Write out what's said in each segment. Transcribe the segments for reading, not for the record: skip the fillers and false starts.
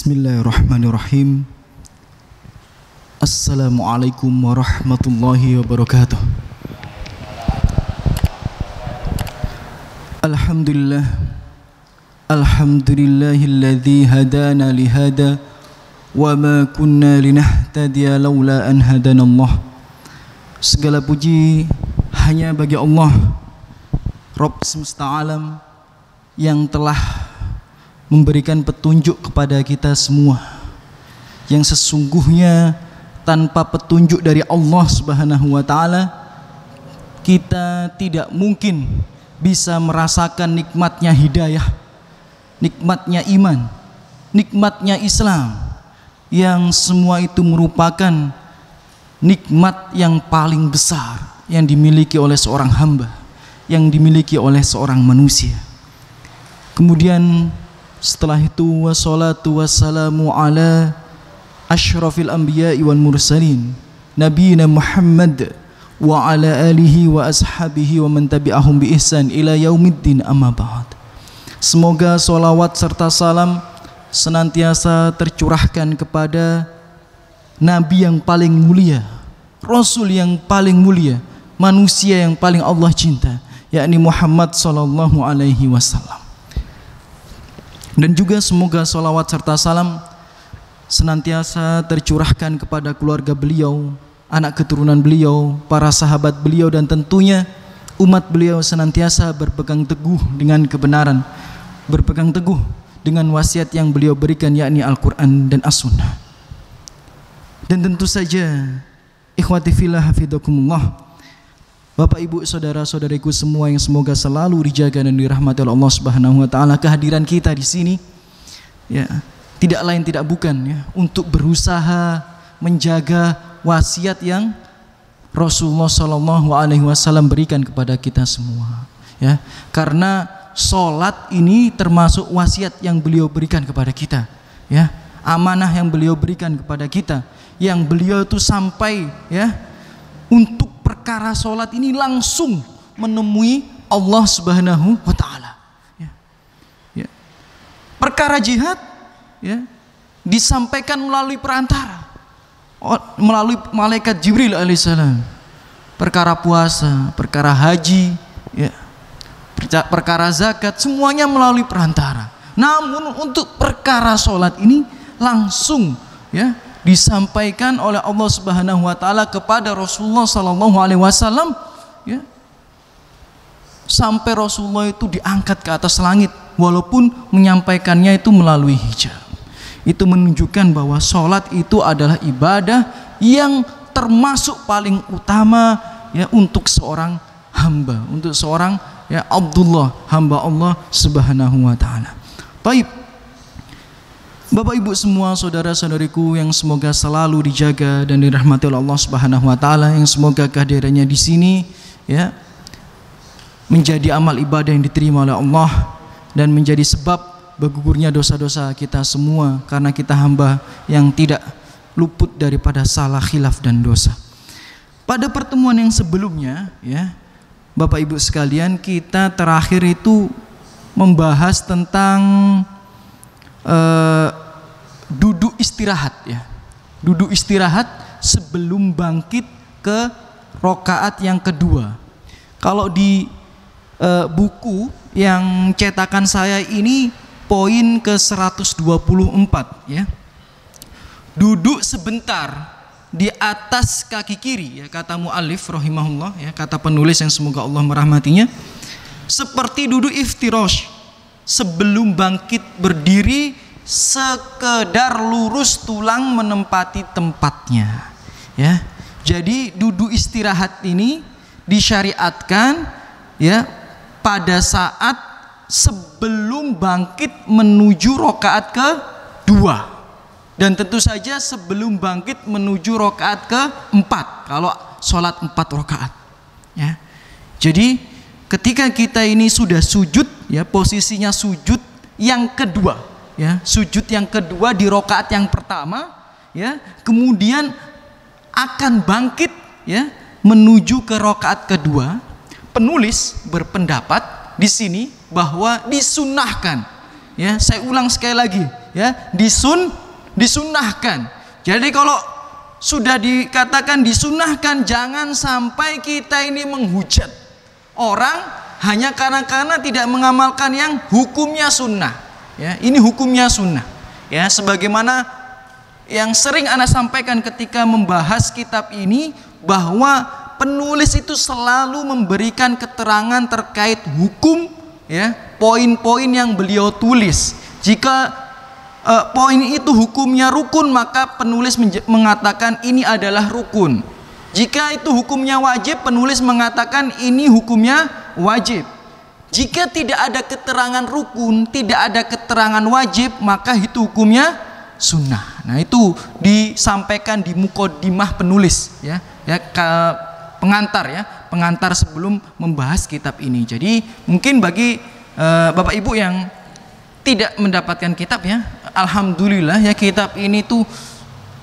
Bismillahirrahmanirrahim. Assalamualaikum warahmatullahi wabarakatuh. Alhamdulillah. Alhamdulillahilladzi hadana lihada wa ma kunna linahtadiya laula an hadanallah. Segala puji hanya bagi Allah, Rabb semesta alam, yang telah memberikan petunjuk kepada kita semua, yang sesungguhnya tanpa petunjuk dari Allah Subhanahu wa taala kita tidak mungkin bisa merasakan nikmatnya hidayah, nikmatnya iman, nikmatnya Islam, yang semua itu merupakan nikmat yang paling besar yang dimiliki oleh seorang hamba, yang dimiliki oleh seorang manusia. Kemudian setelah itu wassalatu wassalamu ala asyrafil anbiya'i wal mursalin nabiyina Muhammad wa ala alihi wa ashabihi wa man tabi'ahum bi ihsan ila yaumiddin, amma ba'd. Semoga salawat serta salam senantiasa tercurahkan kepada Nabi yang paling mulia, Rasul yang paling mulia, manusia yang paling Allah cinta, yakni Muhammad sallallahu alaihi wasallam. Dan juga semoga salawat serta salam senantiasa tercurahkan kepada keluarga beliau, anak keturunan beliau, para sahabat beliau, dan tentunya umat beliau senantiasa berpegang teguh dengan kebenaran, berpegang teguh dengan wasiat yang beliau berikan, yakni Al-Quran dan As-Sunnah. Dan tentu saja ikhwati fillah hafizakumullah, Bapak Ibu saudara-saudariku semua yang semoga selalu dijaga dan dirahmati oleh Allah Subhanahu wa taala, kehadiran kita di sini ya tidak lain tidak bukan ya untuk berusaha menjaga wasiat yang Rasulullah sallallahu alaihi wasallam berikan kepada kita semua ya. Karena salat ini termasuk wasiat yang beliau berikan kepada kita ya, amanah yang beliau berikan kepada kita, yang beliau itu sampai ya untuk perkara sholat ini langsung menemui Allah Subhanahu wa taala ya. Ya. Perkara jihad ya disampaikan melalui perantara, melalui malaikat Jibril alaihissalam. Perkara puasa, perkara haji ya, perkara zakat, semuanya melalui perantara. Namun untuk perkara sholat ini langsung ya disampaikan oleh Allah Subhanahu wa taala kepada Rasulullah sallallahu alaihi wasallam ya, sampai Rasulullah itu diangkat ke atas langit walaupun menyampaikannya itu melalui hijab. Itu menunjukkan bahwa sholat itu adalah ibadah yang termasuk paling utama ya untuk seorang hamba, untuk seorang ya Abdullah, hamba Allah Subhanahu wa taala. Baik, Bapak Ibu semua, saudara-saudariku yang semoga selalu dijaga dan dirahmati oleh Allah Subhanahu wa taala, yang semoga kehadirannya di sini ya menjadi amal ibadah yang diterima oleh Allah dan menjadi sebab bergugurnya dosa-dosa kita semua, karena kita hamba yang tidak luput daripada salah, khilaf dan dosa. Pada pertemuan yang sebelumnya ya Bapak Ibu sekalian, kita terakhir itu membahas tentang duduk istirahat ya, duduk istirahat sebelum bangkit ke rokaat yang kedua. Kalau di buku yang cetakan saya ini poin ke 124 ya, duduk sebentar di atas kaki kiri ya, kata muallif rahimahullah ya, kata penulis yang semoga Allah merahmatinya, seperti duduk iftirash sebelum bangkit berdiri, sekedar lurus tulang menempati tempatnya ya. Jadi duduk istirahat ini disyariatkan ya pada saat sebelum bangkit menuju rokaat kedua, dan tentu saja sebelum bangkit menuju rokaat keempat kalau sholat 4 rokaat ya. Jadi ketika kita ini sudah sujud ya, posisinya sujud yang kedua ya, sujud yang kedua di rokaat yang pertama ya, kemudian akan bangkit ya menuju ke rokaat kedua. Penulis berpendapat di sini bahwa disunnahkan ya, saya ulang sekali lagi, ya, disunahkan. Jadi kalau sudah dikatakan disunahkan, jangan sampai kita ini menghujat orang hanya karena tidak mengamalkan yang hukumnya sunnah. Ya, ini hukumnya sunnah. Ya, sebagaimana yang sering ana sampaikan ketika membahas kitab ini, bahwa penulis itu selalu memberikan keterangan terkait hukum, ya, poin-poin yang beliau tulis. Jika poin itu hukumnya rukun, maka penulis mengatakan ini adalah rukun. Jika itu hukumnya wajib, penulis mengatakan ini hukumnya wajib. Jika tidak ada keterangan rukun, tidak ada keterangan wajib, maka itu hukumnya sunnah. Nah, itu disampaikan di muqaddimah penulis, ya, pengantar sebelum membahas kitab ini. Jadi mungkin bagi Bapak Ibu yang tidak mendapatkan kitab, ya, alhamdulillah, ya, kitab ini tuh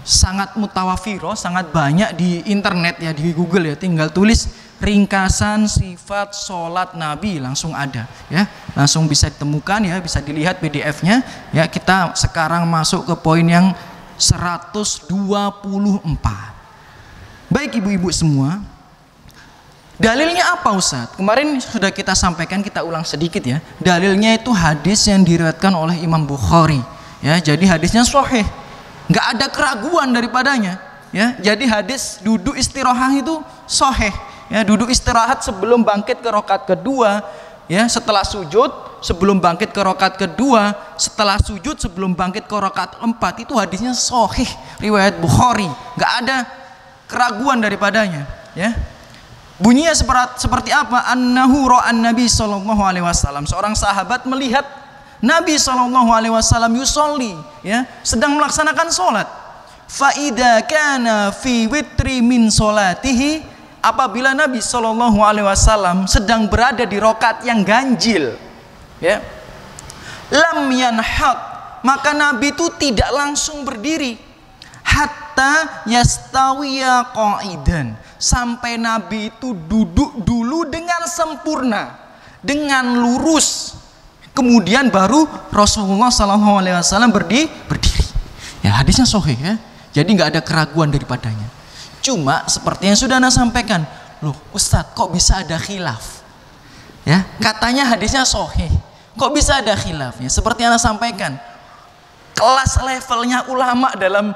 sangat mutawafiro, sangat banyak di internet, ya, di Google, ya, tinggal tulis ringkasan sifat sholat Nabi, langsung ada, ya, langsung bisa ditemukan, ya, bisa dilihat PDF-nya, ya. Kita sekarang masuk ke poin yang 124. Baik ibu-ibu semua, dalilnya apa Ustaz? Kemarin sudah kita sampaikan, kita ulang sedikit, ya. Dalilnya itu hadis yang diriwayatkan oleh Imam Bukhari, ya. Jadi hadisnya sahih, nggak ada keraguan daripadanya, ya. Jadi hadis duduk istirahat itu sahih, ya. Duduk istirahat sebelum bangkit ke rakaat kedua, ya, setelah sujud sebelum bangkit ke rakaat kedua, setelah sujud sebelum bangkit ke rakaat 4, itu hadisnya sahih, riwayat Bukhari, nggak ada keraguan daripadanya, ya. Bunyinya seperti apa? Annahu ra'an Nabi sallallahu alaihi wasallam. Seorang sahabat melihat Nabi sallallahu alaihi wasallam yusolli, ya, sedang melaksanakan salat. Fa idza kana fi witri min salatihi, apabila Nabi sallallahu alaihi wasallam sedang berada di rakaat yang ganjil, ya, lam yanhat, maka Nabi itu tidak langsung berdiri, hatta yastawiya qa'idan, sampai Nabi itu duduk dulu dengan sempurna, dengan lurus, kemudian baru Rasulullah Sallallahu Alaihi Wasallam berdiri. Ya, hadisnya sahih, ya. Jadi nggak ada keraguan daripadanya. Cuma seperti yang sudah Anda sampaikan, loh Ustadz, kok bisa ada khilaf? Ya, katanya hadisnya sahih, kok bisa ada khilafnya? Seperti yang Anda sampaikan, kelas levelnya ulama dalam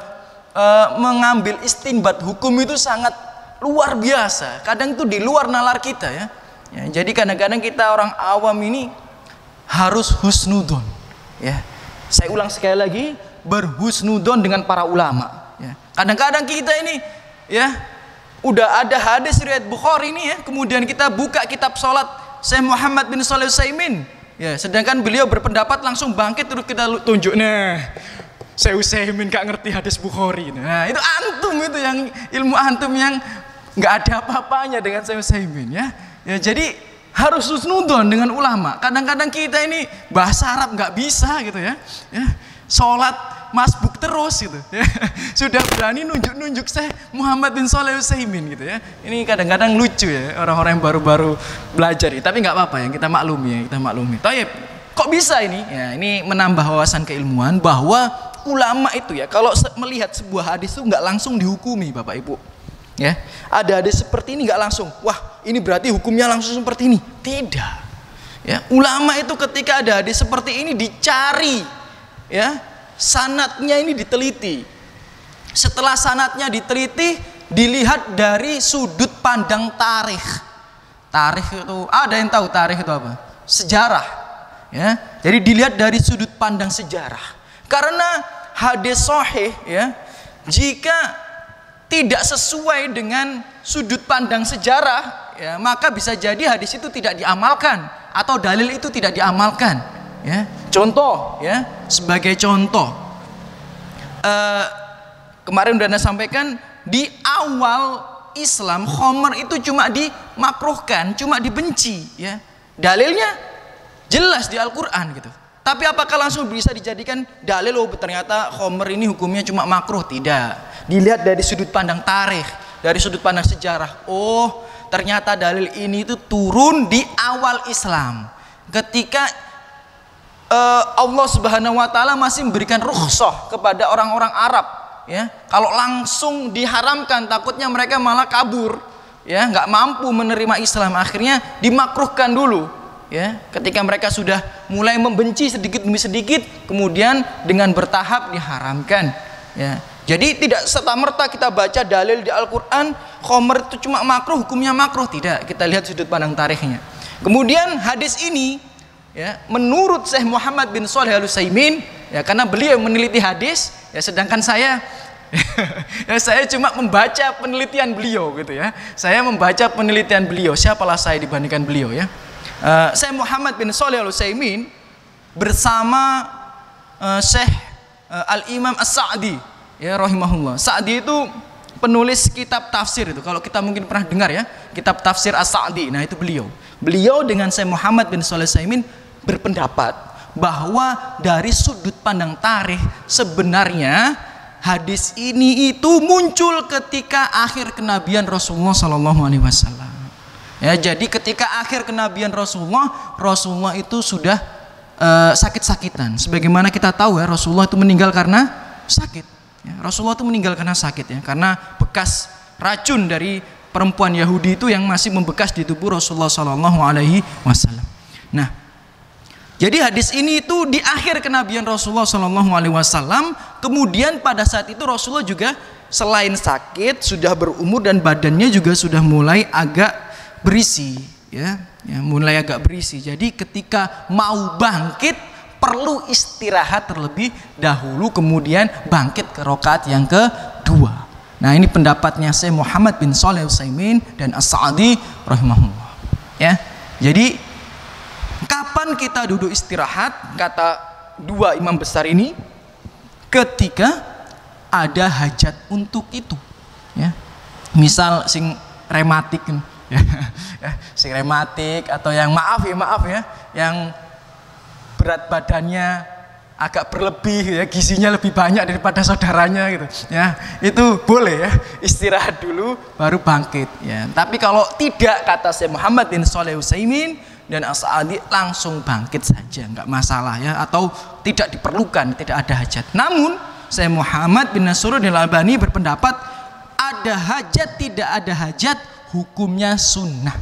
mengambil istinbat hukum itu sangat luar biasa. Kadang itu di luar nalar kita, ya. Ya, jadi kadang-kadang kita orang awam ini harus husnudon, ya. Saya ulang sekali lagi, berhusnudon dengan para ulama, ya. Kadang-kadang kita ini, ya, udah ada hadis riwayat Bukhari ini, ya, kemudian kita buka kitab sholat Syekh Muhammad bin Shalih Al-Utsaimin, ya, sedangkan beliau berpendapat langsung bangkit terus kita tunjuk, nah, Syekh Utsaimin gak ngerti hadis Bukhari. Nah, itu antum, itu yang ilmu antum yang nggak ada apa-apanya dengan Syekh Utsaimin, ya. Ya, jadi harus husnudon dengan ulama. Kadang-kadang kita ini bahasa Arab nggak bisa, gitu, ya. Ya, sholat masbuk terus, gitu, ya. Sudah berani nunjuk-nunjuk Syekh Muhammad bin Shalih Al-Utsaimin, gitu, ya. Ini kadang-kadang lucu, ya, orang-orang yang baru-baru belajar, ya. Tapi nggak apa-apa, yang kita maklumi, ya, kita maklumi. Taib, kok bisa ini? Ya, ini menambah wawasan keilmuan bahwa ulama itu, ya, kalau melihat sebuah hadis itu nggak langsung dihukumi, Bapak Ibu, ya. Ada hadis seperti ini nggak langsung, wah ini berarti hukumnya langsung seperti ini. Tidak, ya. Ulama itu ketika ada hadis seperti ini dicari, ya, sanadnya ini diteliti. Setelah sanadnya diteliti, dilihat dari sudut pandang tarikh. Tarikh itu, ada yang tahu tarikh itu apa? Sejarah, ya. Jadi dilihat dari sudut pandang sejarah. Karena hadis sahih, ya, jika tidak sesuai dengan sudut pandang sejarah, ya, maka bisa jadi hadis itu tidak diamalkan atau dalil itu tidak diamalkan, ya. Contoh, ya, sebagai contoh, kemarin sudah Anda sampaikan, di awal Islam khamr itu cuma dimakruhkan, cuma dibenci, ya. Dalilnya jelas di Al-Quran, gitu. Tapi apakah langsung bisa dijadikan dalil, oh ternyata khamr ini hukumnya cuma makruh? Tidak. Dilihat dari sudut pandang tarikh, dari sudut pandang sejarah. Oh, ternyata dalil ini itu turun di awal Islam, ketika Allah Subhanahu wa taala masih memberikan rukhsah kepada orang-orang Arab, ya. Kalau langsung diharamkan takutnya mereka malah kabur, ya, nggak mampu menerima Islam, akhirnya dimakruhkan dulu, ya. Ketika mereka sudah mulai membenci sedikit demi sedikit, kemudian dengan bertahap diharamkan, ya. Jadi tidak serta-merta kita baca dalil di Al-Qur'an khamr itu cuma makruh, hukumnya makruh, tidak. Kita lihat sudut pandang tarikhnya. Kemudian hadis ini, ya, menurut Syekh Muhammad bin Shalih Al-Utsaimin, ya, karena beliau meneliti hadis, ya, sedangkan saya ya, saya cuma membaca penelitian beliau, gitu ya. Saya membaca penelitian beliau, siapalah saya dibandingkan beliau, ya. Syekh Muhammad bin Shalih Al-Utsaimin bersama Syekh Al-Imam As-Sa'di, ya, rahimahullah. Sa'di itu penulis kitab tafsir itu. Kalau kita mungkin pernah dengar, ya, kitab tafsir As-Sa'di. Nah, itu beliau. Beliau dengan Syekh Muhammad bin Shalih Al-Utsaimin berpendapat bahwa dari sudut pandang tarikh sebenarnya hadis ini itu muncul ketika akhir kenabian Rasulullah Sallallahu Alaihi Wasallam. Ya, jadi ketika akhir kenabian Rasulullah itu sudah sakit-sakitan. Sebagaimana kita tahu, ya, Rasulullah itu meninggal karena sakit. Ya, Rasulullah itu meninggal karena sakit, ya, karena bekas racun dari perempuan Yahudi itu yang masih membekas di tubuh Rasulullah Sallallahu Alaihi Wasallam. Nah, jadi hadis ini itu di akhir kenabian Rasulullah Sallallahu Alaihi Wasallam. Kemudian pada saat itu Rasulullah juga selain sakit sudah berumur dan badannya juga sudah mulai agak berisi, ya, mulai agak berisi. Jadi ketika mau bangkit perlu istirahat terlebih dahulu, kemudian bangkit ke rakaat yang kedua. Nah, ini pendapatnya Syekh Muhammad bin Shalih Al-Utsaimin dan As-Sa'di rahimahullah, ya. Jadi kapan kita duduk istirahat, kata dua imam besar ini, ketika ada hajat untuk itu, ya. Misal sing rematik, ya, sing rematik, atau yang maaf ya, yang berat badannya agak berlebih, ya, gizinya lebih banyak daripada saudaranya, gitu, ya, itu boleh, ya, istirahat dulu baru bangkit, ya. Tapi kalau tidak, kata Syekh Muhammad bin Shalih Al-Utsaimin dan As-Sa'di, langsung bangkit saja, nggak masalah, ya, atau tidak diperlukan, tidak ada hajat. Namun Syekh Muhammad bin Nasruddin Al-Albani berpendapat ada hajat tidak ada hajat hukumnya sunnah.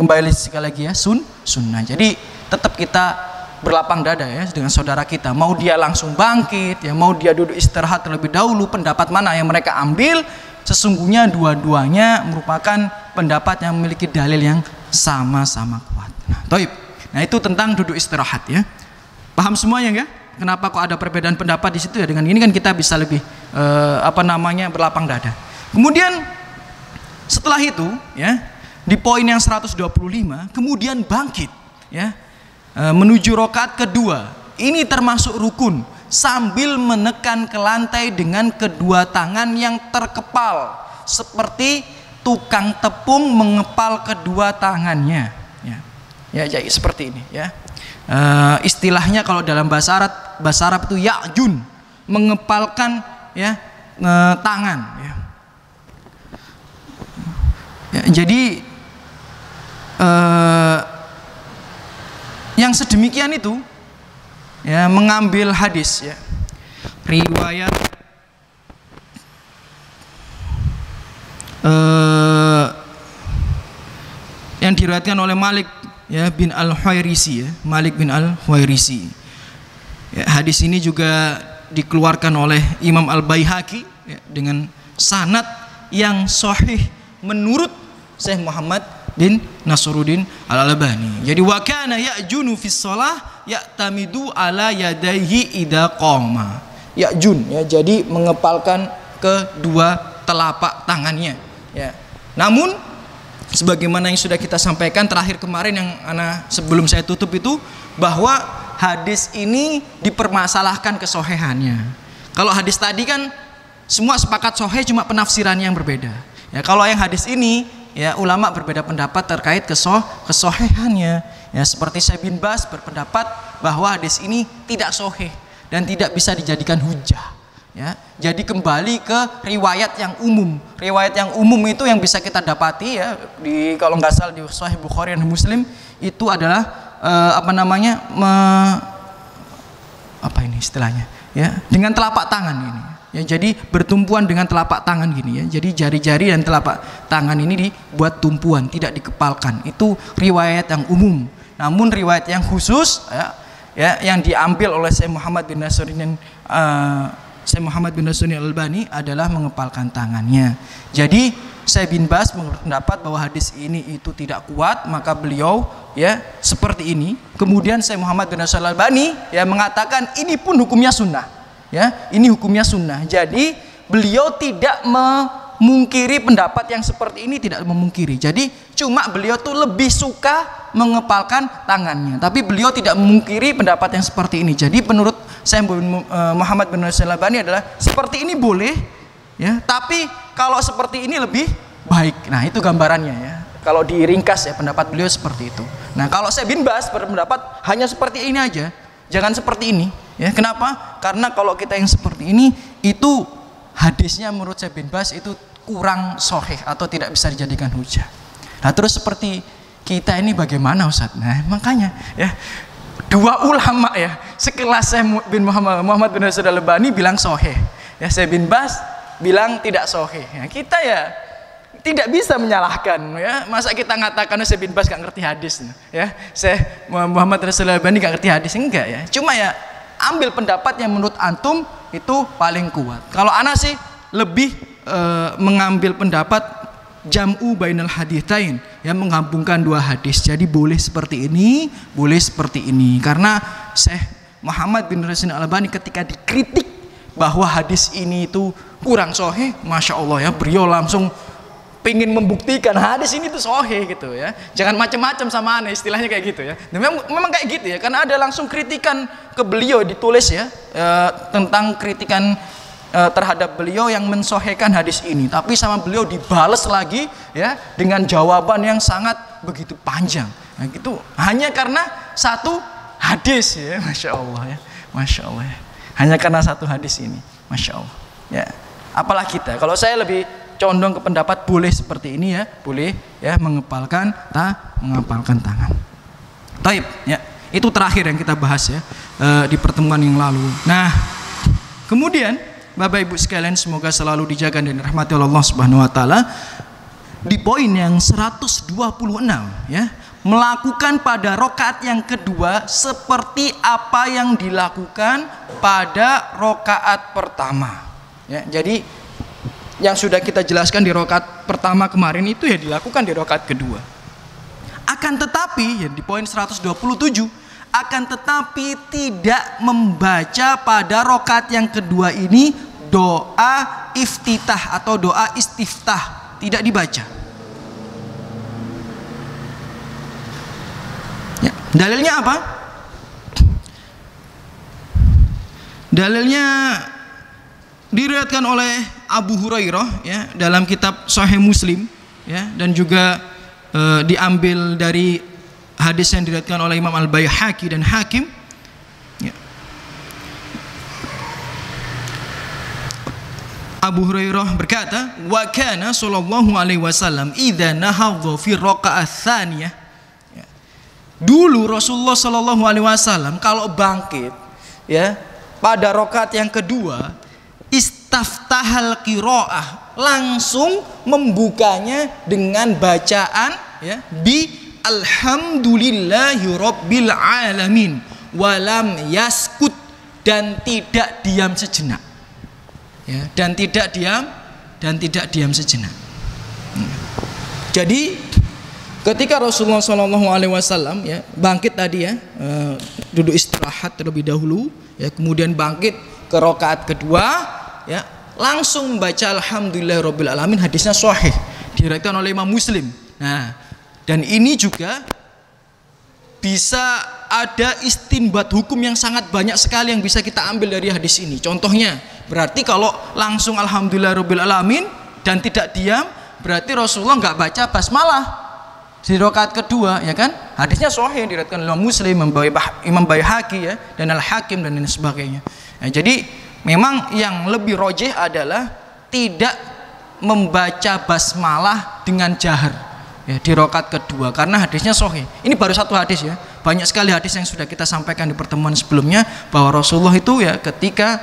Kembali sekali lagi, ya, sunnah. Jadi tetap kita berlapang dada, ya, dengan saudara kita, mau dia langsung bangkit, ya, mau dia duduk istirahat terlebih dahulu, pendapat mana yang mereka ambil, sesungguhnya dua-duanya merupakan pendapat yang memiliki dalil yang sama-sama kuat. Nah, toib. Nah, itu tentang duduk istirahat, ya. Paham semuanya, ya? Kenapa kok ada perbedaan pendapat di situ, ya? Dengan ini kan kita bisa lebih berlapang dada. Kemudian setelah itu, ya, di poin yang 125, kemudian bangkit, ya, menuju rakaat kedua. Ini termasuk rukun, sambil menekan ke lantai dengan kedua tangan yang terkepal, seperti tukang tepung mengepal kedua tangannya, ya, jadi seperti ini, ya. Istilahnya kalau dalam bahasa Arab itu ya'jun, mengepalkan, ya, tangan, ya. Ya, jadi yang sedemikian itu, ya, mengambil hadis, ya, riwayat yang diriwayatkan oleh Malik, ya, bin Al-Huwairisi, ya, Malik bin Al-Huwairisi. Ya, hadis ini juga dikeluarkan oleh Imam Al-Baihaqi, ya, dengan sanad yang sahih menurut Syekh Muhammad bin Nasruddin Al-Albani. Jadi wa kana ya'junu fis shalah ya'tamidu ala yadayhi idza qama. Ya'jun, ya, jadi mengepalkan kedua telapak tangannya, ya. Namun sebagaimana yang sudah kita sampaikan terakhir kemarin, yang sebelum saya tutup itu, bahwa hadis ini dipermasalahkan kesohihannya. Kalau hadis tadi kan semua sepakat sahih, cuma penafsirannya yang berbeda. Ya, kalau yang hadis ini, ya, ulama berbeda pendapat terkait kesohihannya. Ya, seperti Syekh bin Baz berpendapat bahwa hadis ini tidak sahih dan tidak bisa dijadikan hujah. Ya, jadi kembali ke riwayat yang umum. Riwayat yang umum itu yang bisa kita dapati, ya, di kalau nggak salah di Sahih Bukhari dan Muslim itu adalah apa ini istilahnya ya, dengan telapak tangan ini ya, jadi bertumpuan dengan telapak tangan gini ya, jadi jari-jari dan telapak tangan ini dibuat tumpuan, tidak dikepalkan. Itu riwayat yang umum. Namun riwayat yang khusus ya yang diambil oleh Syekh Muhammad bin Nasruddin Al-Albani adalah mengepalkan tangannya. Jadi Syekh bin Baz berpendapat bahwa hadis ini itu tidak kuat, maka beliau ya seperti ini. Kemudian Syekh Muhammad bin Nasruddin Al-Albani ya mengatakan ini pun hukumnya sunnah. Ya, ini hukumnya sunnah. Jadi beliau tidak memungkiri pendapat yang seperti ini, tidak memungkiri. Jadi cuma beliau tuh lebih suka mengepalkan tangannya, tapi beliau tidak memungkiri pendapat yang seperti ini. Jadi menurut Syekh Muhammad bin Nasruddin Al-Albani adalah seperti ini boleh ya, tapi kalau seperti ini lebih baik. Nah, itu gambarannya ya. Kalau diringkas ya pendapat beliau seperti itu. Nah, kalau Syekh bin Baz berpendapat hanya seperti ini aja, jangan seperti ini. Ya, kenapa? Karena kalau kita yang seperti ini itu hadisnya menurut Syekh bin Baz itu kurang sahih atau tidak bisa dijadikan hujah. Nah, terus seperti kita ini bagaimana Ustaz? Nah, makanya ya dua ulama ya sekelas Syekh bin Muhammad bin Nasruddin Al-Albani bilang sahih. Ya, Syekh bin Baz bilang tidak sahih. Ya, kita ya tidak bisa menyalahkan ya. Masa kita ngatakan Syekh bin Baz gak ngerti hadis ya. Syekh Muhammad bin Nasruddin Al-Albani gak ngerti hadis, enggak ya. Cuma ya ambil pendapat yang menurut antum itu paling kuat. Kalau ana sih lebih mengambil pendapat jam'u bainal haditsain, ya, menggabungkan dua hadis. Jadi boleh seperti ini, boleh seperti ini. Karena Syekh Muhammad bin Nasruddin Al-Albani ketika dikritik bahwa hadis ini itu kurang sahih, masya Allah ya, beliau langsung pengen membuktikan hadis ini tuh sahih gitu ya. Jangan macam-macam sama aneh, istilahnya kayak gitu ya. Dan memang kayak gitu ya, karena ada langsung kritikan ke beliau ditulis ya, tentang kritikan terhadap beliau yang mensahihkan hadis ini. Tapi sama beliau dibales lagi ya dengan jawaban yang sangat begitu panjang. Nah, gitu hanya karena satu hadis ya, masya Allah ya, masya Allah ya. Hanya karena satu hadis ini, masya Allah ya. Apalah kita, kalau saya lebih condong ke pendapat boleh seperti ini ya, boleh ya mengepalkan tangan. Taib ya, itu terakhir yang kita bahas ya di pertemuan yang lalu. Nah, kemudian Bapak Ibu sekalian, semoga selalu dijaga dan dirahmati oleh Allah Subhanahu wa taala. Di poin yang 126 ya, melakukan pada rakaat yang kedua seperti apa yang dilakukan pada rakaat pertama. Ya, jadi yang sudah kita jelaskan di rakaat pertama kemarin itu ya dilakukan di rakaat kedua. Akan tetapi ya di poin 127, akan tetapi tidak membaca pada rakaat yang kedua ini doa iftitah atau doa istiftah, tidak dibaca. Ya, dalilnya apa? Dalilnya diriwayatkan oleh Abu Hurairah ya dalam kitab Sahih Muslim ya, dan juga diambil dari hadis yang diriwayatkan oleh Imam Al-Baihaqi dan Hakim ya. Abu Hurairah berkata, wa kana sallallahu alaihi wasallam idza nahadha fi raqa'ah tsaniyah ya. Dulu Rasulullah sallallahu alaihi wasallam kalau bangkit ya pada rakaat yang kedua, istaftahal qiraah, langsung membukanya dengan bacaan ya bi alhamdulillahi rabbil alamin walam yaskut, dan tidak diam sejenak ya, dan tidak diam sejenak. Jadi ketika Rasulullah SAW ya bangkit tadi ya, duduk istirahat terlebih dahulu ya, kemudian bangkit ke rakaat kedua ya, langsung membaca alhamdulillahirabbil alamin. Hadisnya sahih, diriwayatkan oleh Imam Muslim. Nah, dan ini juga bisa ada istinbat hukum yang sangat banyak sekali yang bisa kita ambil dari hadis ini. Contohnya, berarti kalau langsung alhamdulillahirabbil alamin dan tidak diam, berarti Rasulullah nggak baca basmalah di rakaat kedua ya kan? Hadisnya sahih, diriwayatkan oleh Imam Muslim, Imam Baihaqi ya, dan Al-Hakim dan lain sebagainya. Nah, jadi memang yang lebih rojih adalah tidak membaca basmalah dengan jahar ya, di rakaat kedua, karena hadisnya sahih. Ini baru satu hadis ya, banyak sekali hadis yang sudah kita sampaikan di pertemuan sebelumnya bahwa Rasulullah itu ya ketika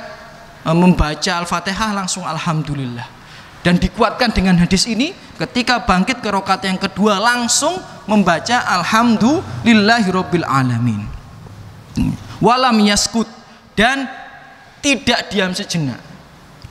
membaca Al-Fatihah langsung alhamdulillah. Dan dikuatkan dengan hadis ini ketika bangkit ke rakaat yang kedua langsung membaca alhamdulillahirabbil alamin. Walam yaskut, dan tidak diam sejenak.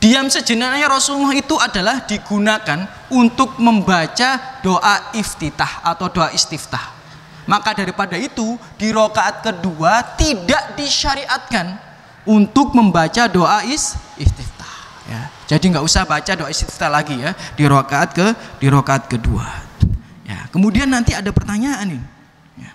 Diam sejenaknya Rasulullah itu adalah digunakan untuk membaca doa iftitah atau doa istiftah. Maka daripada itu di rakaat kedua tidak disyariatkan untuk membaca doa istiftah. Ya. Jadi nggak usah baca doa istiftah lagi ya di rakaat kedua. Ya. Kemudian nanti ada pertanyaan nih. Ya.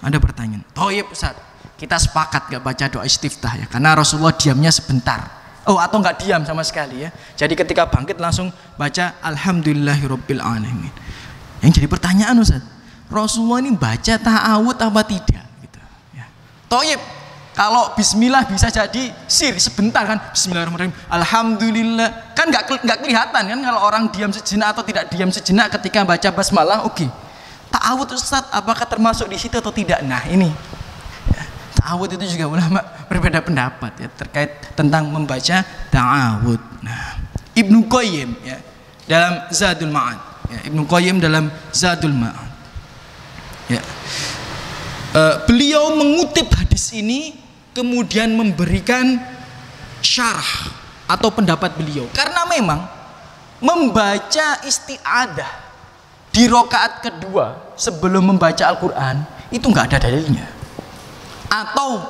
Ada pertanyaan. Thayyib Ustaz, kita sepakat nggak baca doa istiftah ya karena Rasulullah diamnya sebentar. Atau nggak diam sama sekali ya. Jadi ketika bangkit langsung baca alhamdulillahirabbil alamin. Yang jadi pertanyaan Ustaz, Rasulullah ini baca ta'awud apa tidak gitu ya. Thayyib, kalau bismillah bisa jadi sir sebentar kan, bismillahirrahmanirrahim, alhamdulillah, kan nggak kelihatan kan kalau orang diam sejenak atau tidak diam sejenak ketika baca basmalah. Oke. Ta'awud Ustaz apakah termasuk di situ atau tidak? Nah, ini ta'awud itu juga ulama berbeda pendapat ya terkait tentang membaca ta'awud. Nah, Ibnu Qayyim ya dalam Zadul Ma'ad ya, Ibnu Qayyim dalam Zadul Ma'ad ya, beliau mengutip hadis ini kemudian memberikan syarah atau pendapat beliau karena memang membaca isti'adah di rakaat kedua sebelum membaca Al-Quran itu nggak ada dalilnya. Atau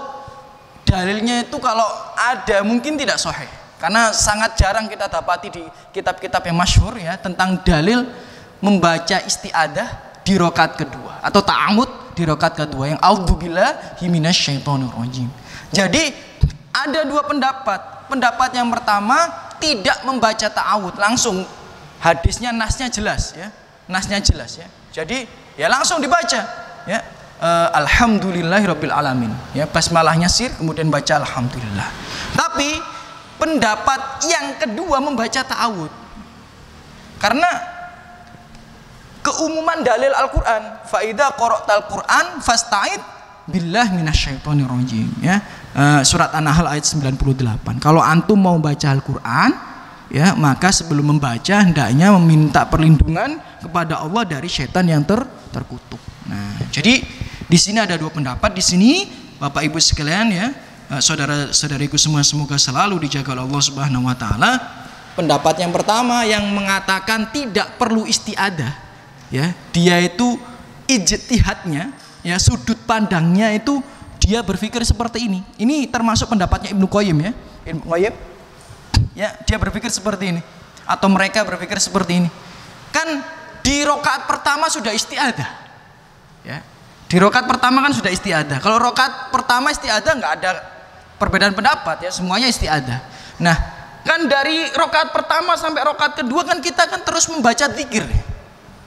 dalilnya itu kalau ada mungkin tidak sahih karena sangat jarang kita dapati di kitab-kitab yang masyhur ya tentang dalil membaca isti'adah di rakaat kedua atau ta'awud di rakaat kedua yang a'udzubillahi minasyaitonirrajim. Jadi ada dua pendapat. Pendapat yang pertama tidak membaca ta'awud langsung, hadisnya nasnya jelas ya, nasnya jelas ya. Jadi ya langsung dibaca ya. Alhamdulillahirabbil alamin ya, basmalahnya sir kemudian baca alhamdulillah. Tapi pendapat yang kedua membaca ta'awud karena keumuman dalil Al-Qur'an, fa idza qara'tal Qur'an fasta'id billahi minasyaitonirrajim ya. Surat An-Nahl ayat 98. Kalau antum mau baca Al-Qur'an ya, maka sebelum membaca hendaknya meminta perlindungan kepada Allah dari syaitan yang terkutuk. Nah, jadi di sini ada dua pendapat. Di sini Bapak Ibu sekalian ya, saudara-saudariku semua, semoga selalu dijaga oleh Allah Subhanahu wa taala. Pendapat yang pertama yang mengatakan tidak perlu isti'adah ya, dia itu ijtihadnya ya, sudut pandangnya itu dia berpikir seperti ini. Ini termasuk pendapatnya Ibnu Qayyim ya. Ibnu Qayyim ya, dia berpikir seperti ini atau mereka berpikir seperti ini. Kan di rakaat pertama sudah isti'adah. Ya. Di rakaat pertama kan sudah isti'adah. Kalau rakaat pertama isti'adah nggak ada perbedaan pendapat ya, semuanya isti'adah. Nah, kan dari rakaat pertama sampai rakaat kedua kan kita kan terus membaca dzikir.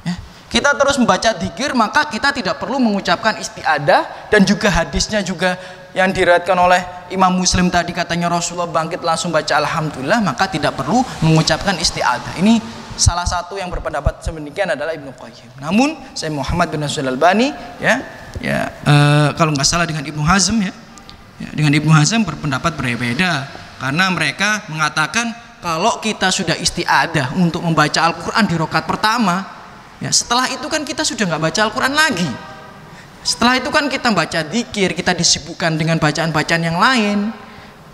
Ya. Kita terus membaca dzikir, maka kita tidak perlu mengucapkan isti'adah. Dan juga hadisnya juga yang diriwayatkan oleh Imam Muslim tadi katanya Rasulullah bangkit langsung baca alhamdulillah, maka tidak perlu mengucapkan isti'adah. Ini salah satu yang berpendapat sedemikian adalah Ibnu Qayyim. Namun saya Muhammad bin Nasrul Albani kalau nggak salah dengan Ibnu Hazm dengan Ibnu Hazm berpendapat berbeda karena mereka mengatakan kalau kita sudah isti'adah untuk membaca Al-Quran di rakaat pertama ya, setelah itu kan kita sudah nggak baca Al-Quran lagi. Setelah itu kan kita baca dzikir, kita disibukkan dengan bacaan-bacaan yang lain.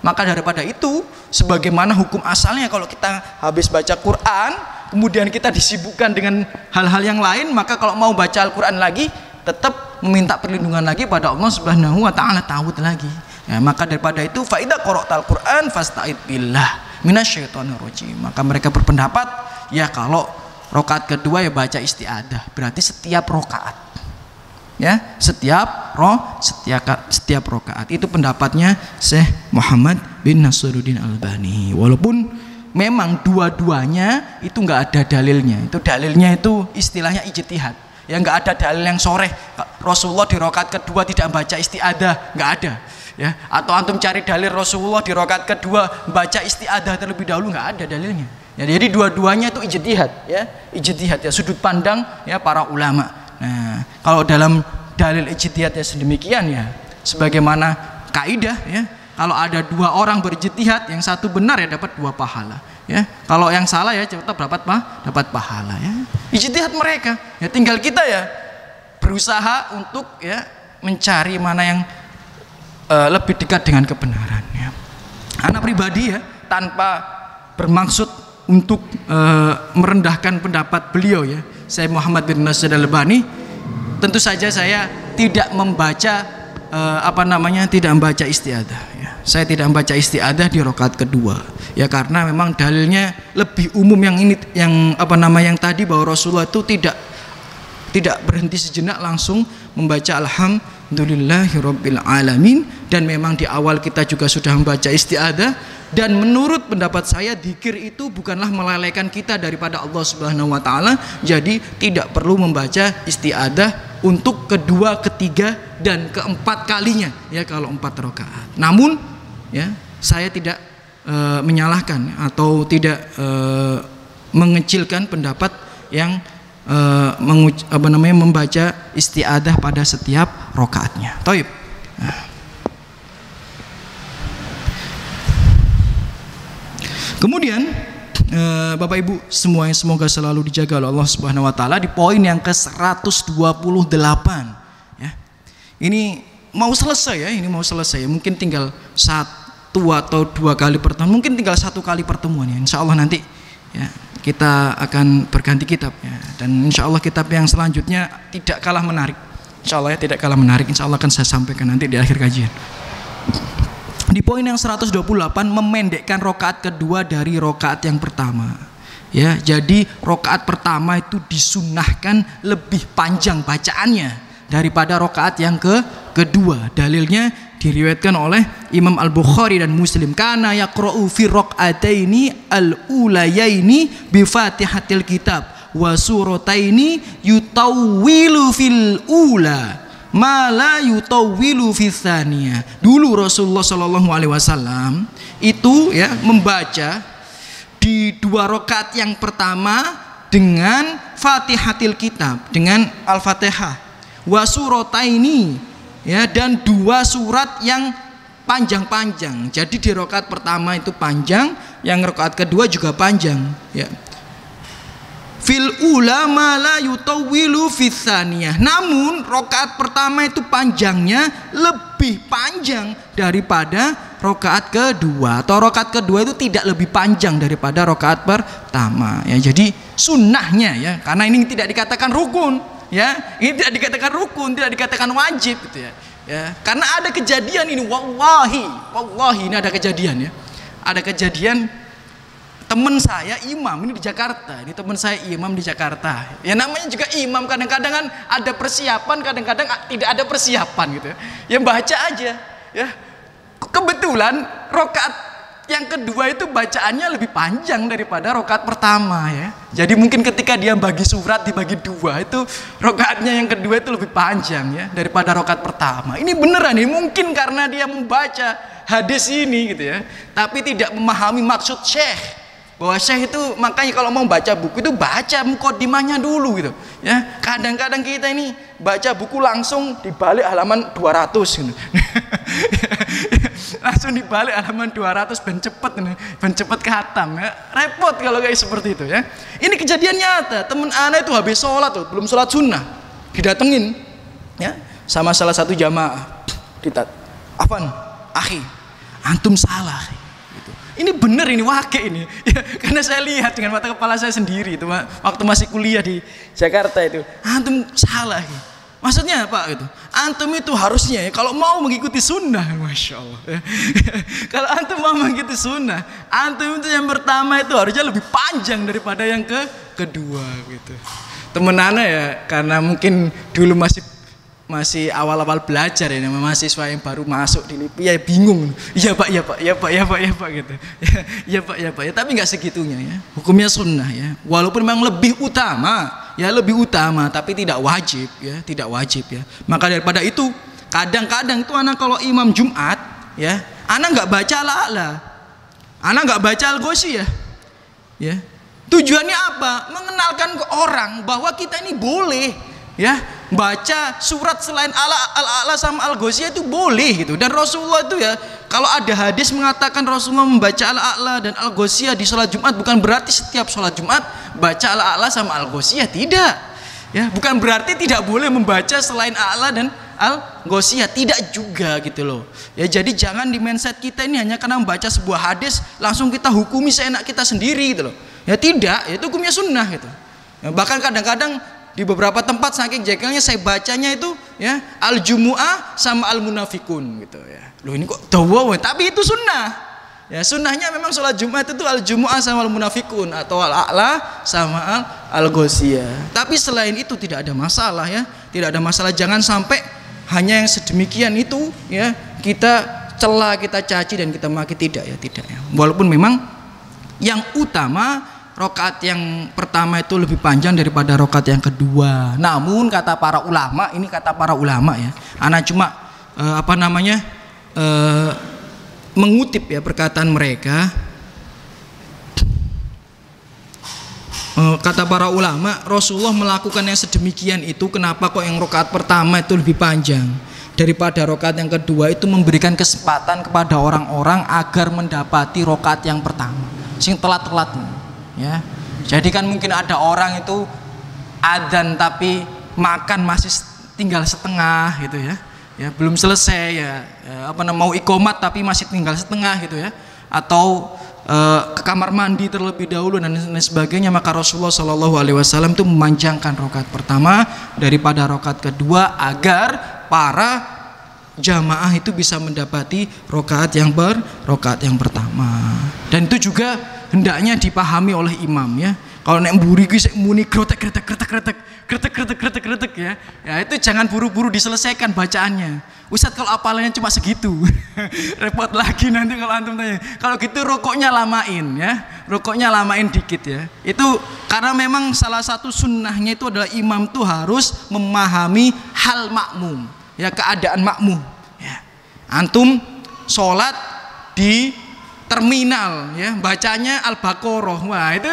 Maka daripada itu, sebagaimana hukum asalnya kalau kita habis baca Quran kemudian kita disibukkan dengan hal-hal yang lain, maka kalau mau baca Al-Quran lagi tetap meminta perlindungan lagi pada Allah Subhanahu wa taala, ta'awud lagi ya. Maka daripada itu fa idza qara'tal Quran fasta'id billah minasyaitonirrajim. Maka mereka berpendapat ya kalau rakaat kedua ya baca isti'adah, berarti setiap rakaat ya, setiap rakaat. Itu pendapatnya Syekh Muhammad bin Nasruddin Albani. Walaupun memang dua-duanya itu nggak ada dalilnya. Itu dalilnya itu istilahnya ijtihad. Ya nggak ada dalil yang soreh. Rasulullah di rakaat kedua tidak baca isti'adah, nggak ada. Ya, atau antum cari dalil Rasulullah di rakaat kedua baca isti'adah terlebih dahulu, nggak ada dalilnya. Ya, jadi dua-duanya itu ijtihad ya, sudut pandang ya para ulama. Nah, kalau dalam dalil ijtihadnya sedemikian ya sebagaimana kaidah ya, kalau ada 2 orang berijtihad, yang satu benar ya dapat 2 pahala ya, kalau yang salah ya tetap dapat pahala ya, ijtihad mereka ya, tinggal kita ya berusaha untuk ya mencari mana yang lebih dekat dengan kebenaran ya. Anak pribadi ya tanpa bermaksud untuk merendahkan pendapat beliau ya, saya Muhammad bin Nasir Al-Albani, tentu saja saya tidak membaca tidak membaca istiadah ya. Saya tidak membaca istiadah di rakaat kedua ya, karena memang dalilnya lebih umum yang tadi bahwa Rasulullah itu tidak berhenti sejenak langsung membaca alhamdulillahirabbil alamin, dan memang di awal kita juga sudah membaca istiadah. Dan menurut pendapat saya dzikir itu bukanlah melalaikan kita daripada Allah Subhanahu wa taala, jadi tidak perlu membaca istiadah untuk kedua, ketiga, dan keempat kalinya ya kalau 4 rakaat. Namun ya saya tidak menyalahkan atau tidak mengecilkan pendapat yang membaca istiadah pada setiap rakaatnya. Taib. Kemudian Bapak Ibu semuanya semoga selalu dijaga oleh Allah Subhanahu wa taala. Di poin yang ke-128 ya. Ini mau selesai ya, mungkin tinggal 1 atau 2 kali pertemuan, mungkin tinggal 1 kali pertemuan ya. Insya Allah nanti ya kita akan berganti kitab ya, dan insya Allah kitab yang selanjutnya tidak kalah menarik. Insya Allah ya tidak kalah menarik. Insya Allah akan saya sampaikan nanti di akhir kajian. Di poin yang 128 memendekkan rakaat kedua dari rakaat yang pertama. Ya, jadi rakaat pertama itu disunnahkan lebih panjang bacaannya daripada rakaat yang kedua. Dalilnya diriwayatkan oleh Imam Al-Bukhari dan Muslim, kana yaqra'u fi raq'ataini al-ulayaini bi Fatihatil kitab wa surataini yutawwilu fil ula ma la yutawwilu fi tsaniyah. Dulu Rasulullah sallallahu alaihi wasallam itu ya membaca di 2 rakaat yang pertama dengan Fatihatil kitab, dengan Al-Fatihah, wa surataini ya, dan 2 surat yang panjang-panjang. Jadi di rakaat pertama itu panjang, yang rakaat kedua juga panjang ya. Fil ulama la yutawwilu fis tsaniyah. Namun rakaat pertama itu panjangnya lebih panjang daripada rakaat kedua, atau rakaat kedua itu tidak lebih panjang daripada rakaat pertama ya. Jadi sunnahnya ya, karena ini tidak dikatakan rukun ya, ini tidak dikatakan rukun, tidak dikatakan wajib gitu ya. Ya, karena ada kejadian ini, wallahi ini ada kejadian ya. Ada kejadian teman saya imam ini di Jakarta. Ini teman saya imam di Jakarta. Ya namanya juga imam, kadang-kadang kan ada persiapan, kadang-kadang tidak ada persiapan gitu ya. Ya baca aja ya. Kebetulan rakaat yang kedua itu bacaannya lebih panjang daripada rakaat pertama ya. Jadi mungkin ketika dia bagi surat dibagi 2 itu rakaatnya yang kedua itu lebih panjang ya daripada rakaat pertama. Ini beneran ini mungkin karena dia membaca hadis ini gitu ya, tapi tidak memahami maksud syekh. Bahwa syekh itu makanya kalau mau baca buku itu baca mukadimahnya dulu gitu ya. Kadang-kadang kita ini baca buku langsung dibalik halaman 200 gitu. Langsung dibalik halaman 200 ben cepet khatam ya. Repot kalau kayak seperti itu ya. Ini kejadian nyata, temen anak itu habis sholat tuh, belum sholat sunnah, didatengin ya sama salah satu jamaah. Afan, akhi, antum salah. Ini bener, ini wakil ini ya, karena saya lihat dengan mata kepala saya sendiri itu waktu masih kuliah di Jakarta itu. Antum salah ya. Maksudnya apa itu? Antum itu harusnya ya, kalau mau mengikuti sunnah, masya Allah ya. Kalau antum mau mengikuti sunnah, antum itu yang pertama itu harusnya lebih panjang daripada yang kedua gitu. Temen anak ya, karena mungkin dulu masih awal-awal belajar ya, mahasiswa yang baru masuk di LIPI ya bingung. Iya pak gitu. Ya pak, tapi nggak segitunya ya. Hukumnya sunnah ya. Walaupun memang lebih utama, tapi tidak wajib ya. Maka daripada itu, kadang-kadang itu anak kalau imam Jumat ya, anak nggak baca ala, anak nggak baca al-Ghasyiyah ya. Tujuannya apa? Mengenalkan ke orang bahwa kita ini boleh ya baca surat selain al-a'la sama al-ghosiyah itu boleh gitu. Dan Rasulullah itu ya, kalau ada hadis mengatakan Rasulullah membaca al-a'la dan al-ghosiyah di sholat Jumat, bukan berarti setiap sholat Jumat baca al-a'la sama al-ghosiyah, tidak ya. Bukan berarti tidak boleh membaca selain a'la dan al-ghosiyah, tidak juga gitu loh ya. Jadi jangan di mindset kita ini hanya karena membaca sebuah hadis langsung kita hukumi seenak kita sendiri gitu loh ya. Tidak, itu hukumnya sunnah gitu ya. Bahkan kadang-kadang di beberapa tempat saking jekelnya saya bacanya itu ya al-jumu'ah sama al-munafikun gitu ya. Loh ini kok dawa, tapi itu sunnah ya. Sunnahnya memang sholat Jumat itu al-jumu'ah sama al-munafikun atau al-a'la sama al-ghosiyah. Tapi selain itu tidak ada masalah ya, tidak ada masalah. Jangan sampai hanya yang sedemikian itu ya kita cela, kita caci dan kita maki, tidak ya, tidak ya. Walaupun memang yang utama rokaat yang pertama itu lebih panjang daripada rokaat yang kedua. Namun kata para ulama, ini kata para ulama ya, anak cuma mengutip ya perkataan mereka. Kata para ulama, Rasulullah melakukan yang sedemikian itu kenapa kok yang rokaat pertama itu lebih panjang daripada rokaat yang kedua, itu memberikan kesempatan kepada orang-orang agar mendapati rokaat yang pertama sing telat-telat ya. Jadi kan mungkin ada orang itu adzan tapi makan masih tinggal setengah gitu ya, ya belum selesai ya, mau iqomat tapi masih tinggal setengah gitu ya, atau ke kamar mandi terlebih dahulu dan sebagainya. Maka Rasulullah SAW itu memanjangkan rokaat pertama daripada rokaat kedua agar para jamaah itu bisa mendapati rokaat yang pertama. Dan itu juga hendaknya dipahami oleh imam ya. Kalau nek mburi ki sik muni kretek ya. Ya itu jangan buru-buru diselesaikan bacaannya. Ustaz kalau apalannya cuma segitu. Repot lagi nanti kalau antum tanya. Kalau gitu rokoknya lamain ya. Rokoknya lamain dikit ya. Itu karena memang salah satu sunnahnya itu adalah imam tuh harus memahami hal makmum. Ya, keadaan makmum ya. Antum sholat di terminal ya, bacanya Al-Baqarah, wah itu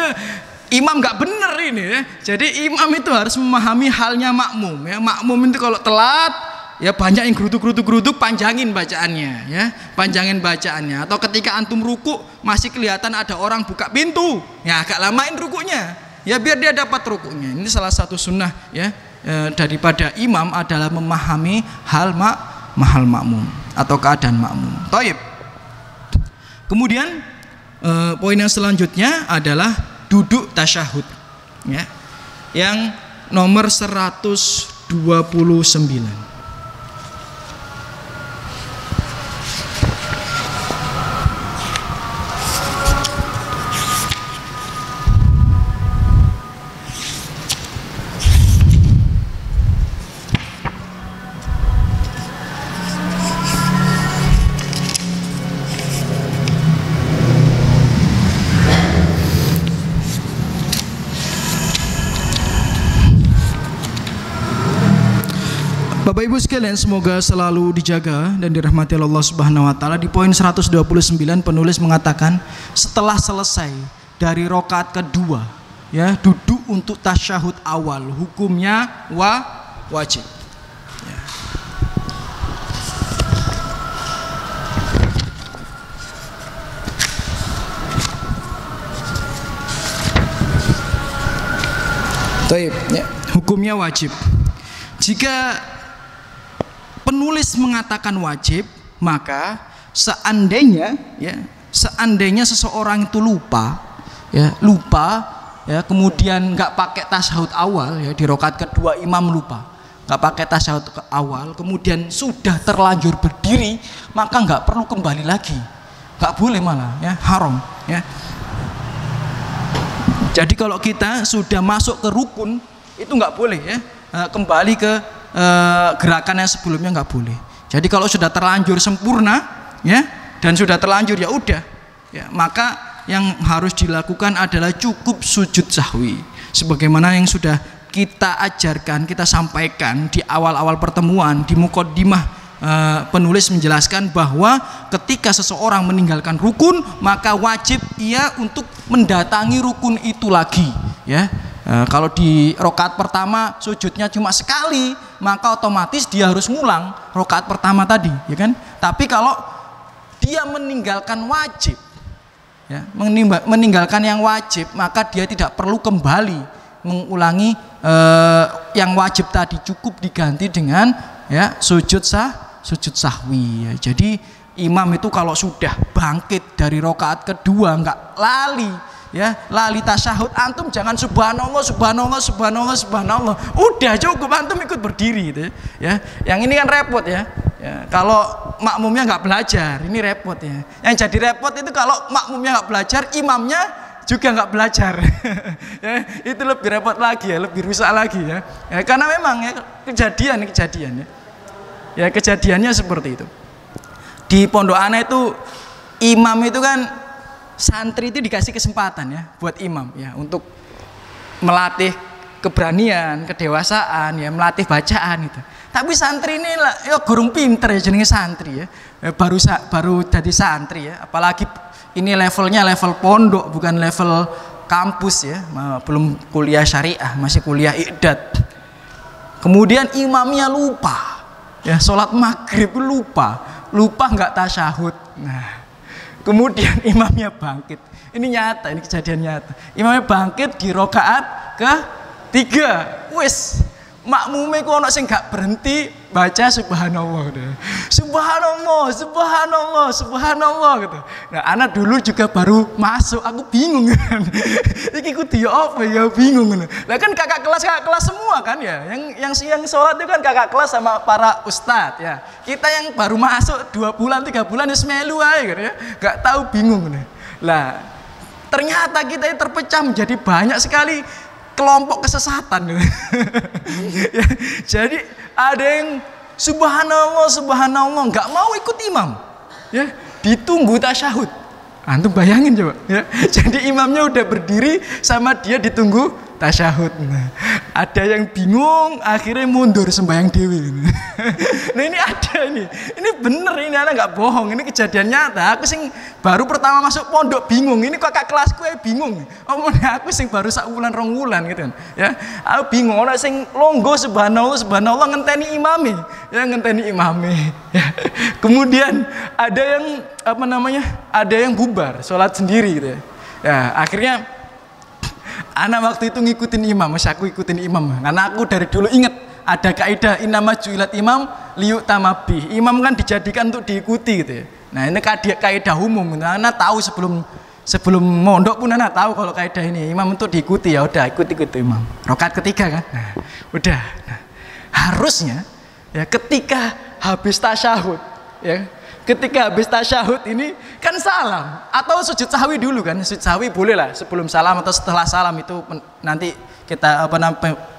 imam nggak bener ini ya. Jadi imam itu harus memahami halnya makmum ya. Makmum itu kalau telat ya banyak yang geruduk, panjangin bacaannya ya, panjangin bacaannya. Atau ketika antum ruku masih kelihatan ada orang buka pintu ya, agak lamain rukunya ya biar dia dapat rukunya. Ini salah satu sunnah ya daripada imam adalah memahami hal makmum atau keadaan makmum. Taib. Kemudian poin yang selanjutnya adalah duduk tasyahud ya, yang nomor 129. Bapak Ibu sekalian, semoga selalu dijaga dan dirahmati Allah Subhanahu wa taala. Di poin 129 penulis mengatakan setelah selesai dari rokaat kedua ya, duduk untuk tasyahud awal hukumnya wajib ya. Taib ya, hukumnya wajib. Jika penulis mengatakan wajib, maka seandainya seseorang itu lupa ya, kemudian nggak pakai tasyahud awal ya, di rakaat kedua imam lupa nggak pakai tasyahud awal, kemudian sudah terlanjur berdiri, maka nggak perlu kembali lagi, nggak boleh, malah ya haram ya. Jadi kalau kita sudah masuk ke rukun itu nggak boleh ya kembali ke gerakan yang sebelumnya, nggak boleh. Jadi kalau sudah terlanjur sempurna ya, dan sudah terlanjur ya udah ya, maka yang harus dilakukan adalah cukup sujud sahwi sebagaimana yang sudah kita ajarkan, kita sampaikan di awal-awal pertemuan. Di muqaddimah penulis menjelaskan bahwa ketika seseorang meninggalkan rukun, maka wajib ia untuk mendatangi rukun itu lagi ya. Kalau di rakaat pertama sujudnya cuma sekali, maka otomatis dia harus ngulang rakaat pertama tadi, ya kan? Tapi kalau dia meninggalkan wajib, ya, meninggalkan yang wajib, maka dia tidak perlu kembali mengulangi yang wajib tadi, cukup diganti dengan ya sujud sahwi. Ya. Jadi imam itu kalau sudah bangkit dari rakaat kedua nggak lali tasyahud, antum jangan subhanallah udah cukup, antum ikut berdiri gitu ya. Yang ini kan repot ya. Kalau makmumnya nggak belajar, ini repot ya. Yang jadi repot itu kalau makmumnya nggak belajar, imamnya juga nggak belajar. Ya, itu lebih repot lagi ya, lebih rusak lagi ya. Karena memang ya kejadian ya kejadiannya seperti itu. Di pondok ana itu imam itu kan, santri itu dikasih kesempatan ya buat imam ya untuk melatih keberanian, kedewasaan ya, melatih bacaan itu. Tapi santri ini lah ya gurung pinter ya, jenenge santri ya. Baru jadi santri ya, apalagi ini levelnya level pondok bukan level kampus ya, belum kuliah syariah, masih kuliah iqdad. Kemudian imamnya lupa ya, sholat maghrib lupa nggak tasyahud. Nah, kemudian imamnya bangkit. Ini nyata, ini kejadian nyata. Imamnya bangkit di rakaat ke-3. Wis, makmume ku ono sing gak berhenti baca subhanallah. Subhanallah gitu. Nah, anak dulu juga baru masuk, aku bingung kan. Iki kudu apa ya, bingung. Lah kan kakak kelas semua kan ya. Yang sholat itu kan kakak kelas sama para ustadz ya. Kita yang baru masuk 2 bulan 3 bulan ya semelu aja gitu ya. Gak tahu, bingung. Lah, ternyata kita terpecah menjadi banyak sekali kelompok kesesatan gitu. Ya, jadi ada yang subhanallah nggak mau ikut imam ya, ditunggu tasyahud. Antum bayangin coba ya, jadi imamnya udah berdiri sama dia ditunggu tasyahud. Nah, ada yang bingung akhirnya mundur sembahyang dewi. Nah, ini ada ini bener, ini anak nggak bohong, ini kejadian nyata. Aku sing baru pertama masuk pondok bingung, ini kakak kelasku bingung. Aku sing baru sak wulan 2 wulan gitu kan ya, aku bingung. Orang sing longgo subhanallah ngenteni imame ya, ya. Kemudian ada yang ada yang bubar sholat sendiri gitu ya. Ya akhirnya anak waktu itu ngikutin imam, aku ikutin imam. Karena aku dari dulu inget ada kaidah innama ju'ilat imam liyu'tamabih. Imam kan dijadikan untuk diikuti gitu ya. Nah, ini kaidah umum. Anak tahu sebelum mondok pun anak tahu kalau kaidah ini imam untuk diikuti, ya udah ikut imam. Rakaat ketiga kan. Nah, udah. Nah, harusnya ya ketika habis tasyahud ya, ketika habis tasyahud ini kan salam atau sujud sahwi dulu kan. Sujud sahwi boleh lah sebelum salam atau setelah salam, itu nanti kita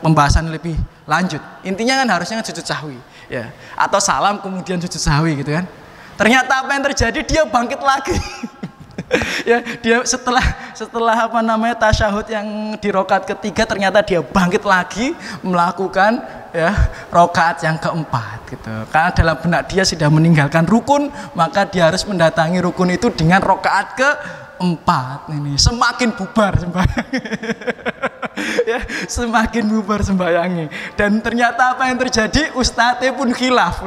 pembahasan lebih lanjut. Intinya kan harusnya kan sujud sahwi ya, atau salam kemudian sujud sahwi gitu kan. Ternyata apa yang terjadi, dia bangkit lagi. Ya, dia setelah tasyahud yang di rakaat ketiga, ternyata dia bangkit lagi melakukan ya rakaat yang keempat gitu. Karena dalam benak dia sudah meninggalkan rukun, maka dia harus mendatangi rukun itu dengan rakaat keempat. Ini semakin bubar sembahyang. Ya, semakin bubar sembayangnya. Dan ternyata apa yang terjadi, ustadznya pun khilaf.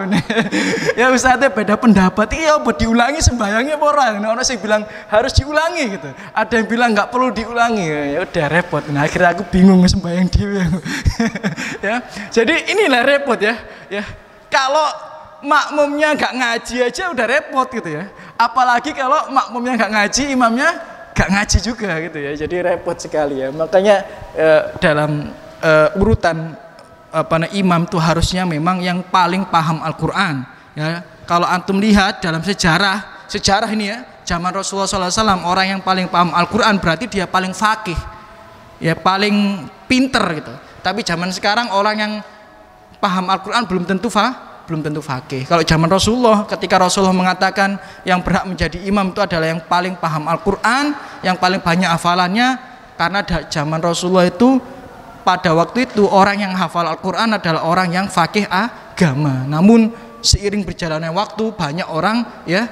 Ya, ustadznya beda pendapat. Iya, apa diulangi sembayangnya orang. Nah, orang sih bilang harus diulangi gitu. Ada yang bilang nggak perlu diulangi. Ya udah repot. Nah, akhirnya aku bingung sembayang dia. Ya, jadi inilah repot ya. Ya, kalau makmumnya nggak ngaji aja udah repot gitu ya. Apalagi kalau makmumnya nggak ngaji, imamnya gak ngaji juga gitu ya, jadi repot sekali ya. Makanya dalam urutan imam tuh harusnya memang yang paling paham Al-Quran ya. Kalau antum lihat dalam sejarah ini ya, zaman Rasulullah SAW, orang yang paling paham Al-Quran berarti dia paling faqih ya, paling pinter gitu. Tapi zaman sekarang orang yang paham Al-Quran belum tentu faqih. Kalau zaman Rasulullah, ketika Rasulullah mengatakan yang berhak menjadi imam itu adalah yang paling paham Al-Quran, yang paling banyak hafalannya, karena zaman Rasulullah itu pada waktu itu orang yang hafal Al-Quran adalah orang yang faqih agama. Namun seiring berjalannya waktu, banyak orang ya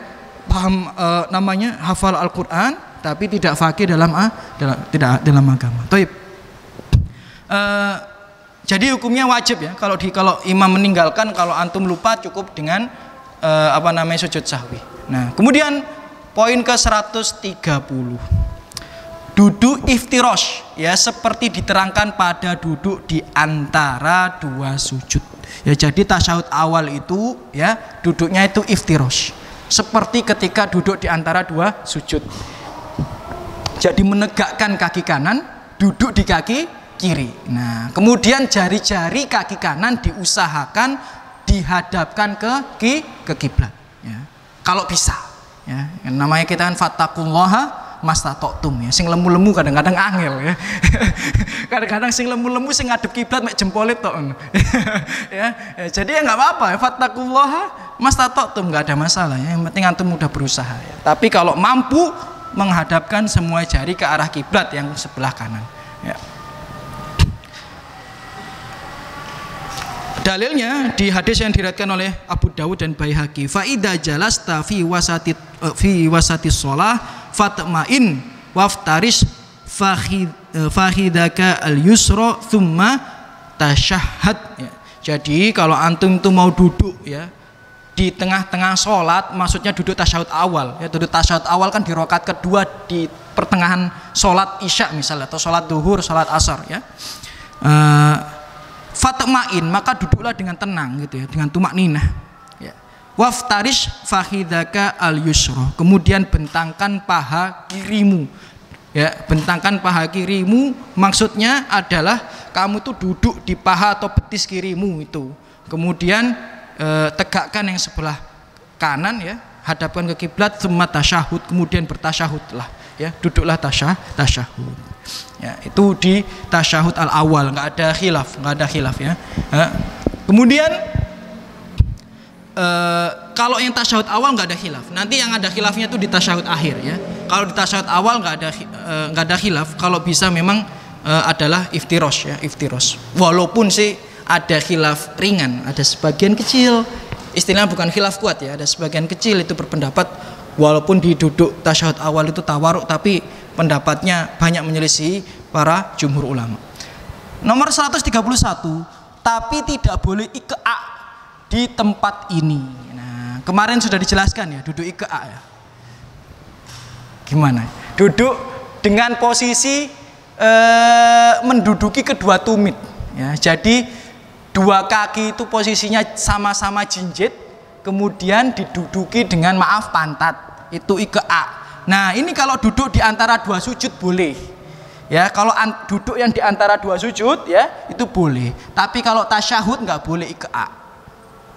paham hafal Al-Quran tapi tidak faqih dalam agama. Taib. Jadi hukumnya wajib ya. Kalau imam meninggalkan, kalau antum lupa cukup dengan sujud sahwi. Nah, kemudian poin ke 130. Duduk iftirosh ya, seperti diterangkan pada duduk di antara dua sujud. Ya, jadi tasyahud awal itu ya duduknya itu iftirosh. Seperti ketika duduk di antara dua sujud. Jadi menegakkan kaki kanan, duduk di kaki kiri. Nah, kemudian jari-jari kaki kanan diusahakan dihadapkan ke kiblat. Ya. Kalau bisa, ya. Namanya kita kan fattaqullaha mastata'tum ya. Sing lemu-lemu kadang-kadang angel ya. Kadang-kadang sing lemu-lemu sing ngadep kiblat mek jempole tok. Ya. Jadi ya nggak apa-apa ya. Fattaqullaha mastata'tum, nggak ada masalah ya. Yang penting antum udah berusaha ya. Tapi kalau mampu menghadapkan semua jari ke arah kiblat yang sebelah kanan. Ya. Dalilnya di hadis yang diriwayatkan oleh Abu Dawud dan Baihaqi, fa idza jalasta fi wasati shalah fatma'in waftarish fakhidaka al-yusra thumma tasyahhad. Ya. Jadi kalau antum itu mau duduk ya di tengah-tengah sholat, maksudnya duduk tasyahud awal ya. Duduk tasyahud awal kan di rakaat kedua di pertengahan sholat isya misalnya, atau sholat duhur, sholat asar ya. Fatma'in, maka duduklah dengan tenang gitu ya, dengan tumak ninah ya. Waftarish fakhidaka al-yusra, kemudian bentangkan paha kirimu ya. Bentangkan paha kirimu maksudnya adalah kamu tuh duduk di paha atau betis kirimu itu. Kemudian tegakkan yang sebelah kanan ya, hadapkan ke kiblat, tsumma tasyahud, kemudian bertasyahudlah ya, duduklah tasyahud. Ya, itu di tasyahud al-awal, nggak ada khilaf ya. Kemudian kalau yang tasyahud awal nggak ada khilaf. Nanti yang ada khilafnya itu di tasyahud akhir ya. Kalau di tasyahud awal nggak ada khilaf. Kalau bisa memang adalah iftirosh ya, iftirosh. Walaupun sih ada khilaf ringan, ada sebagian kecil, istilahnya bukan khilaf kuat ya, ada sebagian kecil itu berpendapat walaupun di duduk tasyahud awal itu tawaruk, tapi pendapatnya banyak menyelisihi para jumhur ulama. Nomor 131, tapi tidak boleh iqa di tempat ini. Nah, kemarin sudah dijelaskan ya, duduk iqa ya. Gimana? Duduk dengan posisi menduduki kedua tumit ya. Jadi dua kaki itu posisinya sama-sama jinjit, kemudian diduduki dengan pantat. Itu iqa. Nah, ini kalau duduk di antara dua sujud boleh. Ya, kalau duduk yang di antara dua sujud ya, itu boleh. Tapi kalau tasyahud nggak boleh iqa.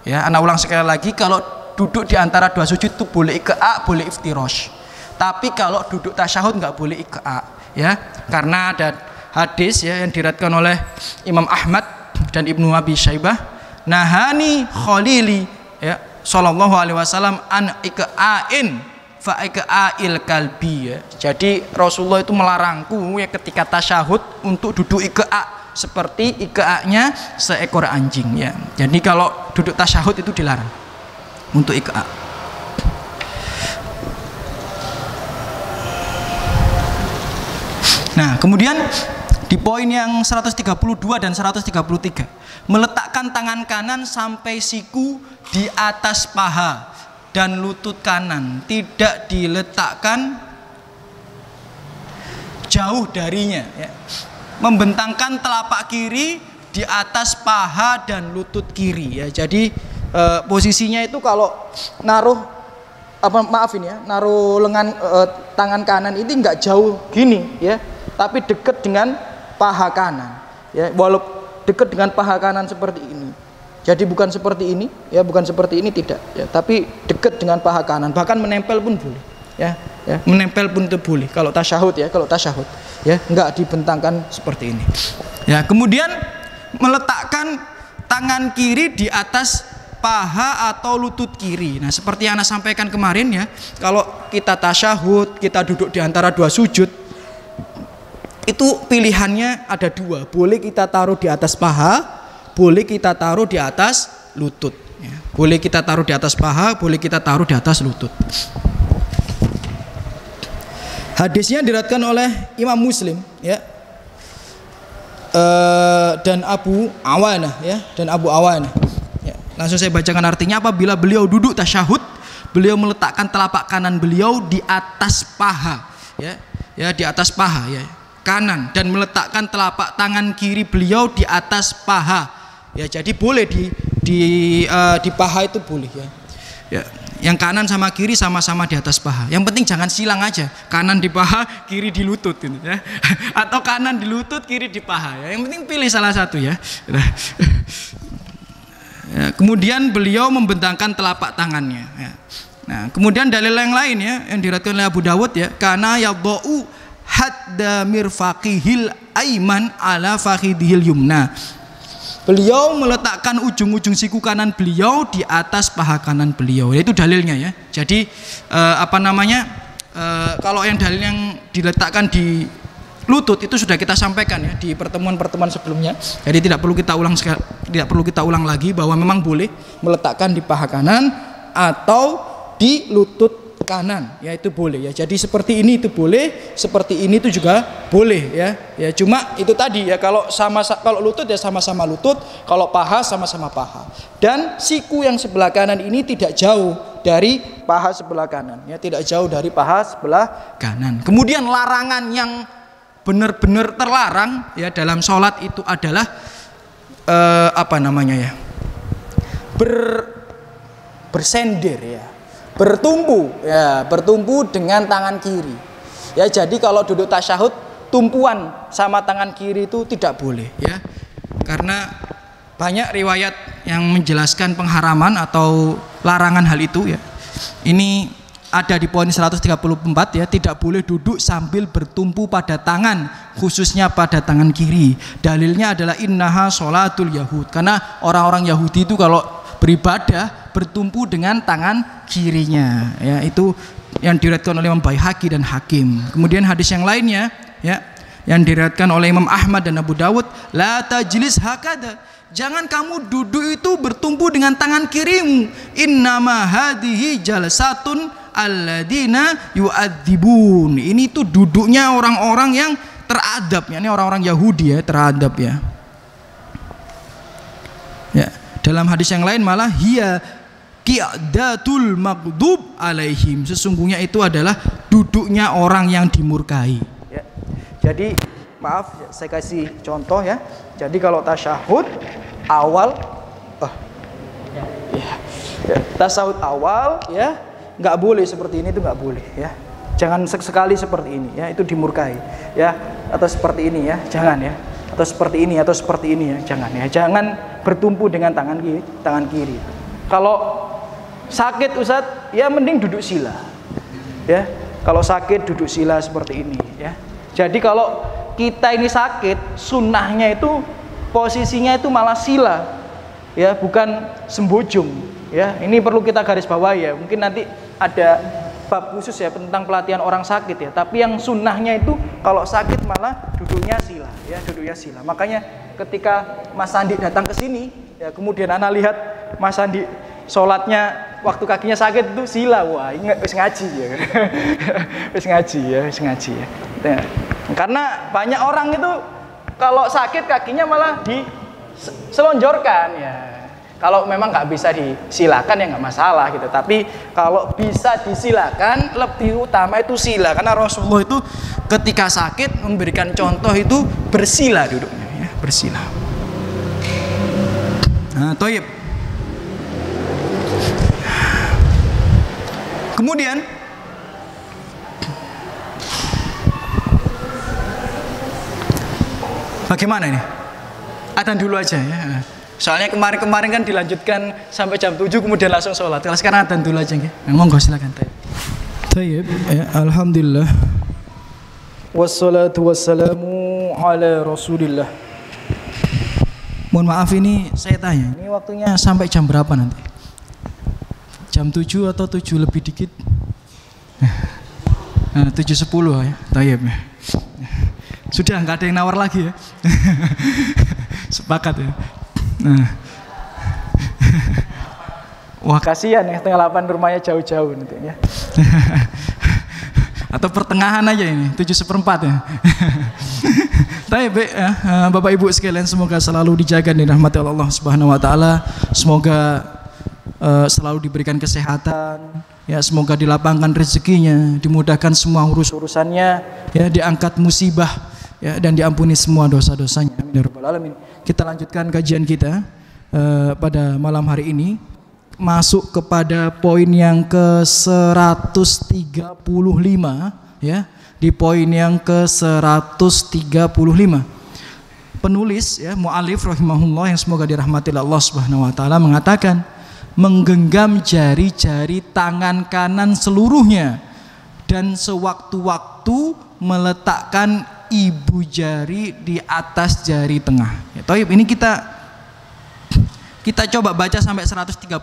Ya, ana ulang sekali lagi, kalau duduk di antara dua sujud itu boleh iqa, boleh iftirosh. Tapi kalau duduk tasyahud nggak boleh iqa, ya. Karena ada hadis ya yang diriwayatkan oleh Imam Ahmad dan Ibnu Abi Syaibah, nahani khalili ya sallallahu alaihi wasallam an iqa'in fa'ika'il kalbi ya. Jadi Rasulullah itu melarangku ya ketika tasyahud untuk duduk iqa' seperti iqa'-nya seekor anjing ya. Jadi kalau duduk tasyahud itu dilarang untuk iqa'. Nah, kemudian di poin yang 132 dan 133, meletakkan tangan kanan sampai siku di atas paha dan lutut kanan, tidak diletakkan jauh darinya ya. Membentangkan telapak kiri di atas paha dan lutut kiri ya. Jadi posisinya itu kalau naruh naruh lengan tangan kanan ini enggak jauh gini ya, tapi dekat dengan paha kanan ya. Walaupun dekat dengan paha kanan seperti ini. Jadi bukan seperti ini, ya bukan seperti ini tidak, ya, tapi dekat dengan paha kanan, bahkan menempel pun boleh, ya, menempel pun itu boleh. Kalau tasyahud ya, enggak dibentangkan seperti ini. Ya, kemudian meletakkan tangan kiri di atas paha atau lutut kiri. Nah, seperti yang Anda sampaikan kemarin ya, kalau kita tasyahud, kita duduk di antara dua sujud, itu pilihannya ada dua, boleh kita taruh di atas paha, boleh kita taruh di atas lutut ya. Boleh kita taruh di atas paha, boleh kita taruh di atas lutut. Hadisnya diriwayatkan oleh Imam Muslim ya. dan Abu Awanah ya, dan Abu Awanah. Ya, langsung saya bacakan artinya. Apabila beliau duduk tasyahud, beliau meletakkan telapak kanan beliau di atas paha, ya di atas paha ya kanan, dan meletakkan telapak tangan kiri beliau di atas paha. Ya, jadi boleh di paha itu boleh ya. Ya, yang kanan sama kiri sama-sama di atas paha. Yang penting jangan silang aja. Kanan di paha, kiri di lutut gitu, ya. Atau kanan di lutut, kiri di paha ya. Yang penting pilih salah satu ya. Ya, kemudian beliau membentangkan telapak tangannya ya. Nah, kemudian dalil yang lain ya yang diriwayatkan oleh Abu Dawud ya, karena yadau hadda mirfaqihil aiman ala fakhidhil yumna. Beliau meletakkan ujung-ujung siku kanan beliau di atas paha kanan beliau. Itu dalilnya ya. Jadi kalau yang dalil yang diletakkan di lutut itu sudah kita sampaikan ya di pertemuan-pertemuan sebelumnya. Jadi tidak perlu kita ulang lagi bahwa memang boleh meletakkan di paha kanan atau di lutut kanan, ya itu boleh ya. Jadi seperti ini itu boleh, seperti ini itu juga boleh ya. Ya cuma itu tadi ya, kalau lutut ya sama-sama lutut, kalau paha sama-sama paha. Dan siku yang sebelah kanan ini tidak jauh dari paha sebelah kanan, ya tidak jauh dari paha sebelah kanan. Kemudian larangan yang benar-benar terlarang ya dalam sholat itu adalah bersender ya. Bertumpu dengan tangan kiri. Ya, jadi kalau duduk tasyahud tumpuan sama tangan kiri itu tidak boleh ya. Karena banyak riwayat yang menjelaskan pengharaman atau larangan hal itu ya. Ini ada di poin 134 ya, tidak boleh duduk sambil bertumpu pada tangan, khususnya pada tangan kiri. Dalilnya adalah innaha sholatul yahud. Karena orang-orang Yahudi itu kalau beribadah bertumpu dengan tangan kirinya ya, itu yang diriwayatkan oleh Imam Baihaqi dan Hakim. Kemudian hadis yang lainnya ya yang diriwayatkan oleh Imam Ahmad dan Abu Dawud, la tajlis hakada, jangan kamu duduk itu bertumpu dengan tangan kirimu, innama hadhihi jalsatun alladina yu'adzibun. Ini tuh duduknya orang-orang yang teradab ya, ini orang-orang Yahudi ya, teradab ya. Ya, dalam hadis yang lain malah hiya qi'datul maghdub alaihim, sesungguhnya itu adalah duduknya orang yang dimurkai ya. Jadi maaf saya kasih contoh ya. Jadi kalau tasyahud awal tasyahud awal ya nggak boleh seperti ini, itu nggak boleh ya. Jangan sekali seperti ini ya, itu dimurkai ya. Atau seperti ini ya, jangan ya. Atau seperti ini atau seperti ini ya, jangan ya. Jangan bertumpu dengan tangan kiri. Kalau sakit Ustadz, ya mending duduk sila. Ya, kalau sakit duduk sila seperti ini ya. Jadi kalau kita ini sakit, sunnahnya itu posisinya itu malah sila. Ya, bukan sembujung. Ya, ini perlu kita garis bawahi ya. Mungkin nanti ada bab khusus ya tentang pelatihan orang sakit ya. Tapi yang sunnahnya itu kalau sakit malah duduknya sila, ya duduknya sila. Makanya ketika Mas Sandi datang ke sini, ya kemudian ana lihat Mas Sandi sholatnya waktu kakinya sakit itu sila, wah ini wis ngaji ya. Wis ngaji ya. Ya. Karena banyak orang itu kalau sakit kakinya malah diselonjorkan ya. Kalau memang nggak bisa disilakan ya nggak masalah gitu. Tapi kalau bisa disilakan lebih utama itu sila. Karena Rasulullah itu ketika sakit memberikan contoh itu bersila duduknya ya, bersila. Nah, toyib. Kemudian bagaimana ini? Adzan dulu aja ya. Soalnya kemarin kan dilanjutkan sampai jam 7 kemudian langsung sholat. Kalau sekarang adzan dulu aja nggih. Monggo silakan. Tayyib. Ya, alhamdulillah. Wassalatu wassalamu ala Rasulillah. Mohon maaf ini saya tanya. Ini waktunya sampai jam berapa nanti? Jam 7 atau 7 lebih dikit? 7.10 ya. Tayyib. Sudah nggak ada yang nawar lagi ya. Sepakat ya. Wah kasihan ya, setengah 8 rumahnya jauh-jauh nanti ya. Atau pertengahan aja ini, 7/4 ya. Baik, Bapak Ibu sekalian, semoga selalu dijaga dan dirahmati Allah Subhanahu wa taala. Semoga selalu diberikan kesehatan, ya, semoga dilapangkan rezekinya, dimudahkan semua urusannya, ya, diangkat musibah, ya, dan diampuni semua dosa-dosanya. Amin ya rabbal alamin. Kita lanjutkan kajian kita pada malam hari ini, masuk kepada poin yang ke-135, ya. Di poin yang ke-135, penulis, ya, mu'alif rahimahullah yang semoga dirahmati Allah Subhanahu wa taala mengatakan, menggenggam jari-jari tangan kanan seluruhnya dan sewaktu-waktu meletakkan ibu jari di atas jari tengah. Ya, Toib, ini kita coba baca sampai 138,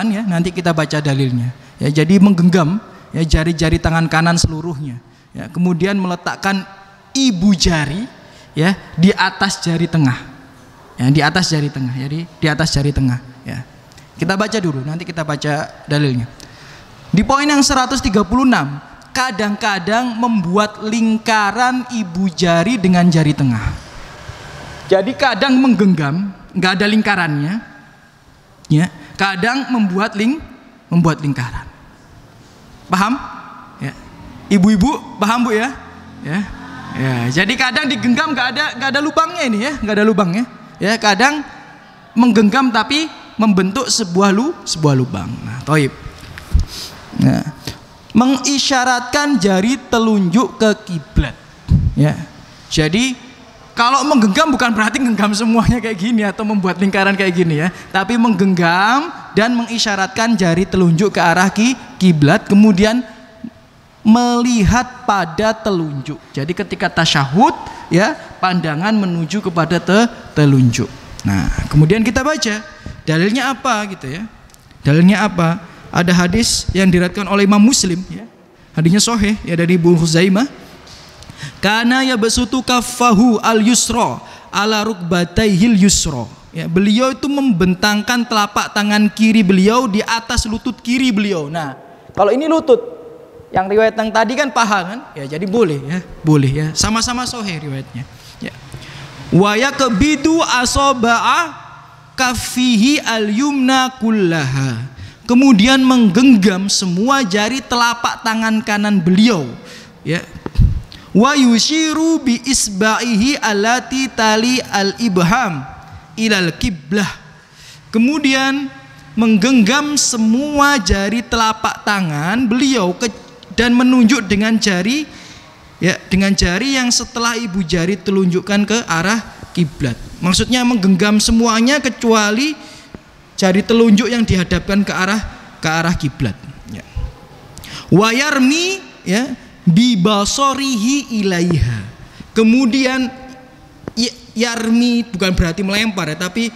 ya, nanti kita baca dalilnya. Ya, jadi menggenggam, ya, jari-jari tangan kanan seluruhnya, ya, kemudian meletakkan ibu jari, ya, di atas jari tengah, ya, di atas jari tengah, jadi di atas jari tengah, ya. Kita baca dulu, nanti kita baca dalilnya. Di poin yang 136, kadang-kadang membuat lingkaran ibu jari dengan jari tengah. Jadi kadang menggenggam, nggak ada lingkarannya, ya, kadang membuat lingkaran. Paham? Ya. Ibu-ibu paham, Bu, ya? Ya. Ya, jadi kadang digenggam nggak ada lubangnya ini, ya, nggak ada lubangnya. Ya, kadang menggenggam tapi membentuk sebuah lubang. Nah, Toib. Nah, mengisyaratkan jari telunjuk ke kiblat. Ya. Jadi kalau menggenggam bukan berarti genggam semuanya kayak gini atau membuat lingkaran kayak gini, ya, tapi menggenggam dan mengisyaratkan jari telunjuk ke arah kiblat, kemudian melihat pada telunjuk. Jadi ketika tasyahud, ya, pandangan menuju kepada telunjuk. Nah, kemudian kita baca dalilnya apa, gitu, ya. Dalilnya apa? Ada hadis yang diriwayatkan oleh Imam Muslim, ya. Hadisnya sahih, ya, dari Ibnu Khuzaimah. Kana yabsutu kaffahu al-yusra ala rukbataihil yusra. Ya, beliau itu membentangkan telapak tangan kiri beliau di atas lutut kiri beliau. Nah, kalau ini lutut, yang riwayat yang tadi kan paha kan? Ya, jadi boleh, ya, boleh, ya. Sama-sama sahih riwayatnya. Ya. Wa yakbidu asaba'a kaffihi al-yumna kullaha. Kemudian menggenggam semua jari telapak tangan kanan beliau, ya. Wa yushiru bi isba'ihi allati tali al-ibham ilal qiblah. Kemudian menggenggam semua jari telapak tangan beliau dan menunjuk dengan jari, ya, dengan jari yang setelah ibu jari telunjukkan ke arah kiblat. Maksudnya menggenggam semuanya kecuali jari telunjuk yang dihadapkan ke arah kiblat. Ya. Wa yarmi, ya, bi basarihi ilaiha. Kemudian yarmi bukan berarti melempar, ya, tapi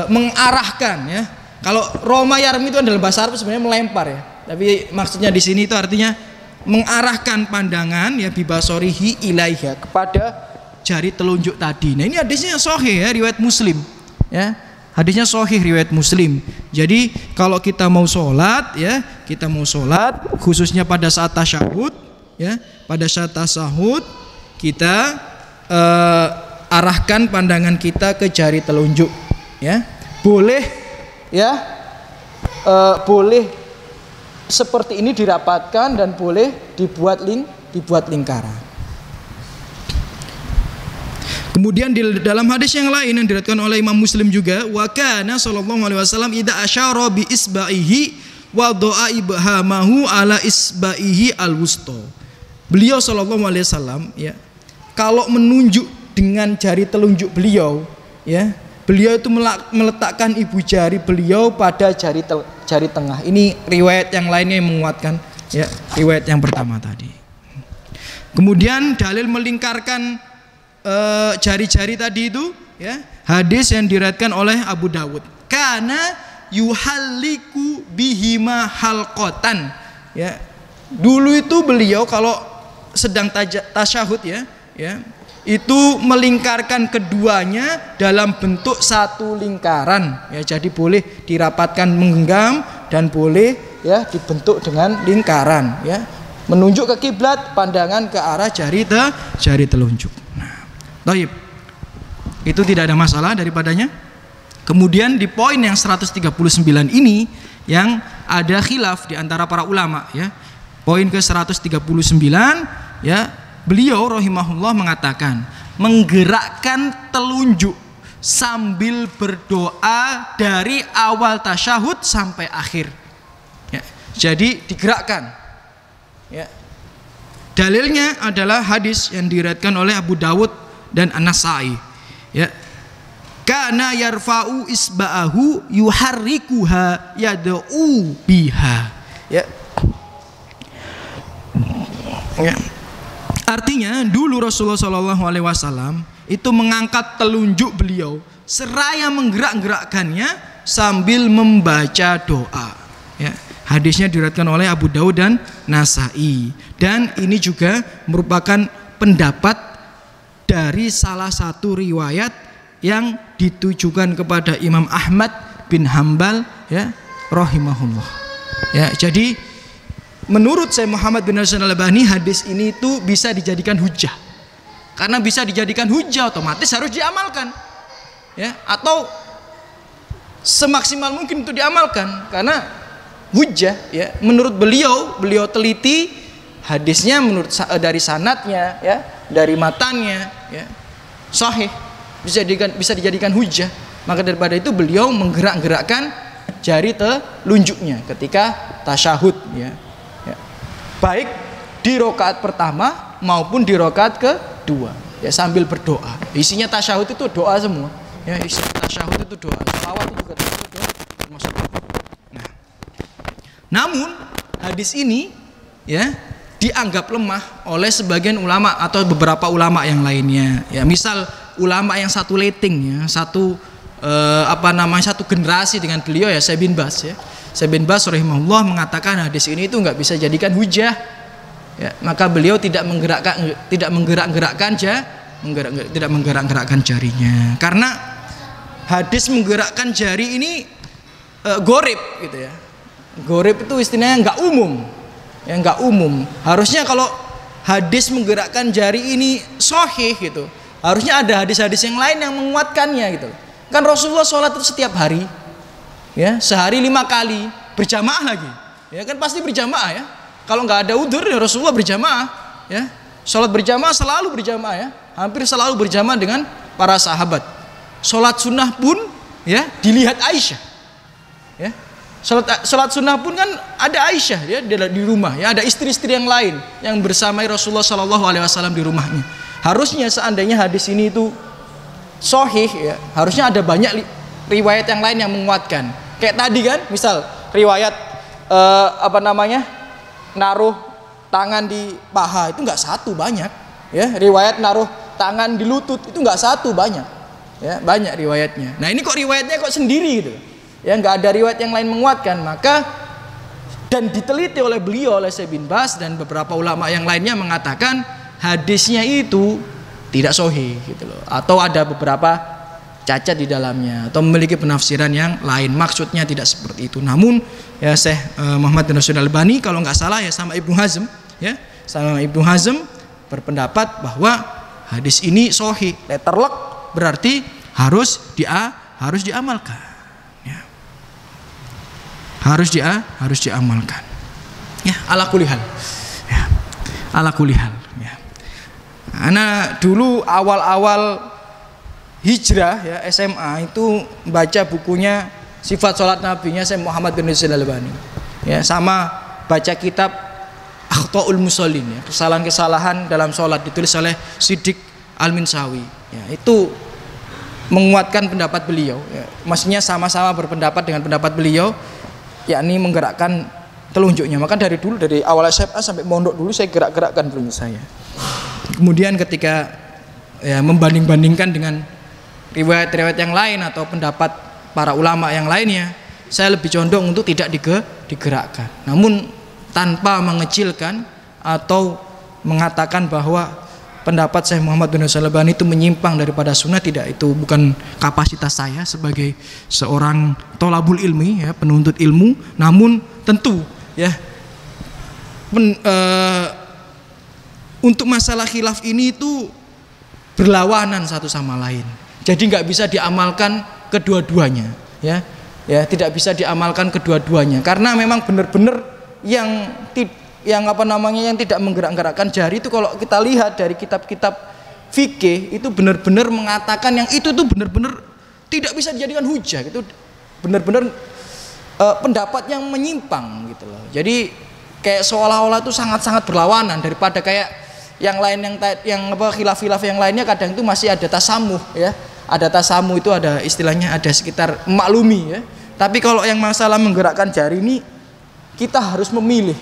mengarahkan, ya. Kalau Roma yarmi itu adalah bahasa Arab sebenarnya melempar, ya. Tapi maksudnya di sini itu artinya mengarahkan pandangan, ya, bi basarihi ilaiha, kepada jari telunjuk tadi. Nah, ini hadisnya sahih, ya, riwayat Muslim, ya. Hadisnya sahih riwayat Muslim. Jadi kalau kita mau sholat, ya, kita mau sholat khususnya pada saat tasyahud, ya, pada saat tasyahud kita arahkan pandangan kita ke jari telunjuk, ya. Boleh, ya, boleh seperti ini dirapatkan dan boleh dibuat lingkaran. Kemudian di dalam hadis yang lain yang diriwayatkan oleh Imam Muslim juga, wa kana sallallahu alaihi wasallam idza asyara bi isba'ihi wa da'a ibhamahu ala isba'ihi al-wusta. Beliau sallallahu alaihi wasallam, ya, kalau menunjuk dengan jari telunjuk beliau, ya, beliau itu meletakkan ibu jari beliau pada jari tengah. Ini riwayat yang lainnya yang menguatkan, ya, riwayat yang pertama tadi. Kemudian dalil melingkarkan jari-jari tadi itu, ya, hadis yang diriwayatkan oleh Abu Dawud. Karena yuhalliku bihima halqatan, ya. Dulu itu beliau kalau sedang tasyahud, ya, itu melingkarkan keduanya dalam bentuk satu lingkaran, ya. Jadi boleh dirapatkan menggenggam dan boleh, ya, dibentuk dengan lingkaran, ya. Menunjuk ke kiblat, pandangan ke arah jari telunjuk. Nah, baik. Itu tidak ada masalah daripadanya. Kemudian di poin yang 139 ini yang ada khilaf di antara para ulama ya. Poin ke 139 ya, beliau rahimahullah mengatakan menggerakkan telunjuk sambil berdoa dari awal tasyahud sampai akhir. Ya, jadi digerakkan. Ya. Dalilnya adalah hadis yang diriwayatkan oleh Abu Dawud dan An-Nasa'i. Ya. Kana yarfa'u isba'ahu yuharrikuha yad'u biha. Ya. Ya. Artinya dulu Rasulullah SAW itu mengangkat telunjuk beliau seraya menggerak-gerakkannya sambil membaca doa. Ya. Hadisnya diriwayatkan oleh Abu Dawud dan Nasa'i. Dan ini juga merupakan pendapat dari salah satu riwayat yang ditujukan kepada Imam Ahmad bin Hambal ya rahimahullah. Ya, jadi menurut saya Muhammad bin Nasr al-Albani hadis ini itu bisa dijadikan hujah. Karena bisa dijadikan hujah otomatis harus diamalkan. Ya, atau semaksimal mungkin untuk diamalkan karena hujah ya. Menurut beliau teliti hadisnya menurut dari sanadnya ya, dari matannya ya. Sahih. Bisa dijadikan hujah. Maka daripada itu beliau menggerak-gerakkan jari telunjuknya ketika tasyahud ya. Baik di rakaat pertama maupun di rakaat kedua ya, sambil berdoa. Isinya tasyahud itu doa semua ya, isi tasyahud itu doa, selawat itu juga termasuk doa. Nah, namun hadis ini ya dianggap lemah oleh sebagian ulama atau beberapa ulama yang lainnya ya. Misal ulama yang satu letting ya, satu satu generasi dengan beliau ya, Syekh bin Baz ya. Syekh bin Baz rahimahullah mengatakan hadis ini itu enggak bisa jadikan hujah. Ya, maka beliau tidak menggerak-gerakkan jarinya. Karena hadis menggerakkan jari ini gorib gitu ya. Gorib itu istilahnya enggak umum. Ya enggak umum. Harusnya kalau hadis menggerakkan jari ini sahih gitu, harusnya ada hadis-hadis yang lain yang menguatkannya gitu. Kan Rasulullah sholat itu setiap hari. Ya, sehari 5 kali berjamaah lagi ya, kan pasti berjamaah ya. Kalau nggak ada udzur ya Rasulullah berjamaah ya, sholat berjamaah selalu berjamaah ya, hampir selalu berjamaah dengan para sahabat. Sholat sunnah pun ya dilihat Aisyah ya, sholat sunnah pun kan ada Aisyah ya di rumah ya, ada istri-istri yang lain yang bersamai Rasulullah SAW di rumahnya. Harusnya seandainya hadis ini itu sahih ya, harusnya ada banyak riwayat yang lain yang menguatkan. Kayak tadi kan, misal riwayat naruh tangan di paha itu nggak satu, banyak ya. Riwayat naruh tangan di lutut itu nggak satu, banyak ya, banyak riwayatnya. Nah ini kok riwayatnya kok sendiri gitu ya, nggak ada riwayat yang lain menguatkan. Maka dan diteliti oleh beliau, oleh Syekh bin Baz dan beberapa ulama yang lainnya mengatakan hadisnya itu tidak sahih gitu loh, atau ada beberapa cacat di dalamnya atau memiliki penafsiran yang lain. Maksudnya tidak seperti itu. Namun ya Syekh Muhammad bin Nasr al-Albani kalau nggak salah ya sama Ibnu Hazm ya, sama Ibnu Hazm berpendapat bahwa hadis ini sahih, letterlock berarti harus diamalkan ya. Harus diamalkan. Ya, ala kulli hal. Ya. Ala kulli hal ya. Ana dulu awal-awal hijrah ya SMA itu baca bukunya Sifat Salat Nabinya Syekh Muhammad bin Nasr al-Albani ya, sama baca kitab Akhtaul Musallin ya, kesalahan-kesalahan dalam sholat ditulis oleh Siddiq Al-Minsawi ya, itu menguatkan pendapat beliau ya. Maksudnya sama-sama berpendapat dengan pendapat beliau, yakni menggerakkan telunjuknya. Maka dari dulu, dari awal SMA sampai mondok dulu saya gerak-gerakkan telunjuk saya. Kemudian ketika ya membanding-bandingkan dengan riwayat-riwayat yang lain atau pendapat para ulama yang lainnya, saya lebih condong untuk tidak digerakkan. Namun tanpa mengecilkan atau mengatakan bahwa pendapat Syekh Muhammad bin Nasr al-Albani itu menyimpang daripada sunnah, tidak. Itu bukan kapasitas saya sebagai seorang tholabul ilmi ya, penuntut ilmu. Namun tentu ya untuk masalah khilaf ini itu berlawanan satu sama lain. Jadi nggak bisa diamalkan kedua-duanya, ya. Ya, tidak bisa diamalkan kedua-duanya karena memang benar-benar yang tidak menggerak-gerakkan jari itu kalau kita lihat dari kitab-kitab fikih itu benar-benar mengatakan yang itu tuh benar-benar tidak bisa dijadikan hujah, itu benar-benar pendapat yang menyimpang gitu loh. Jadi kayak seolah-olah itu sangat-sangat berlawanan daripada kayak yang lain yang khilaf-khilaf yang lainnya kadang itu masih ada tasamuh, ya. Ada tasamuh itu ada istilahnya ada sekitar maklumi, ya. Tapi kalau yang masalah menggerakkan jari ini kita harus memilih,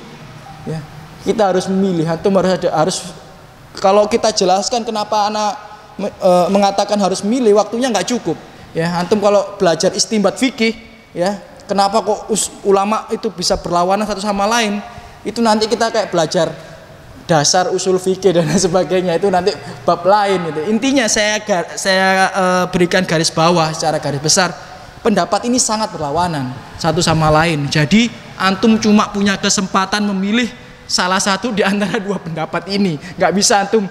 ya. Kita harus memilih. Antum harus kalau kita jelaskan kenapa anak mengatakan harus memilih, waktunya nggak cukup, ya. Antum kalau belajar istinbat fikih, ya, kenapa kok ulama itu bisa berlawanan satu sama lain, itu nanti kita kayak belajar dasar usul fikih dan sebagainya, itu nanti bab lain gitu. Intinya saya berikan garis bawah secara garis besar, pendapat ini sangat berlawanan satu sama lain. Jadi antum cuma punya kesempatan memilih salah satu di antara dua pendapat ini. Nggak bisa antum,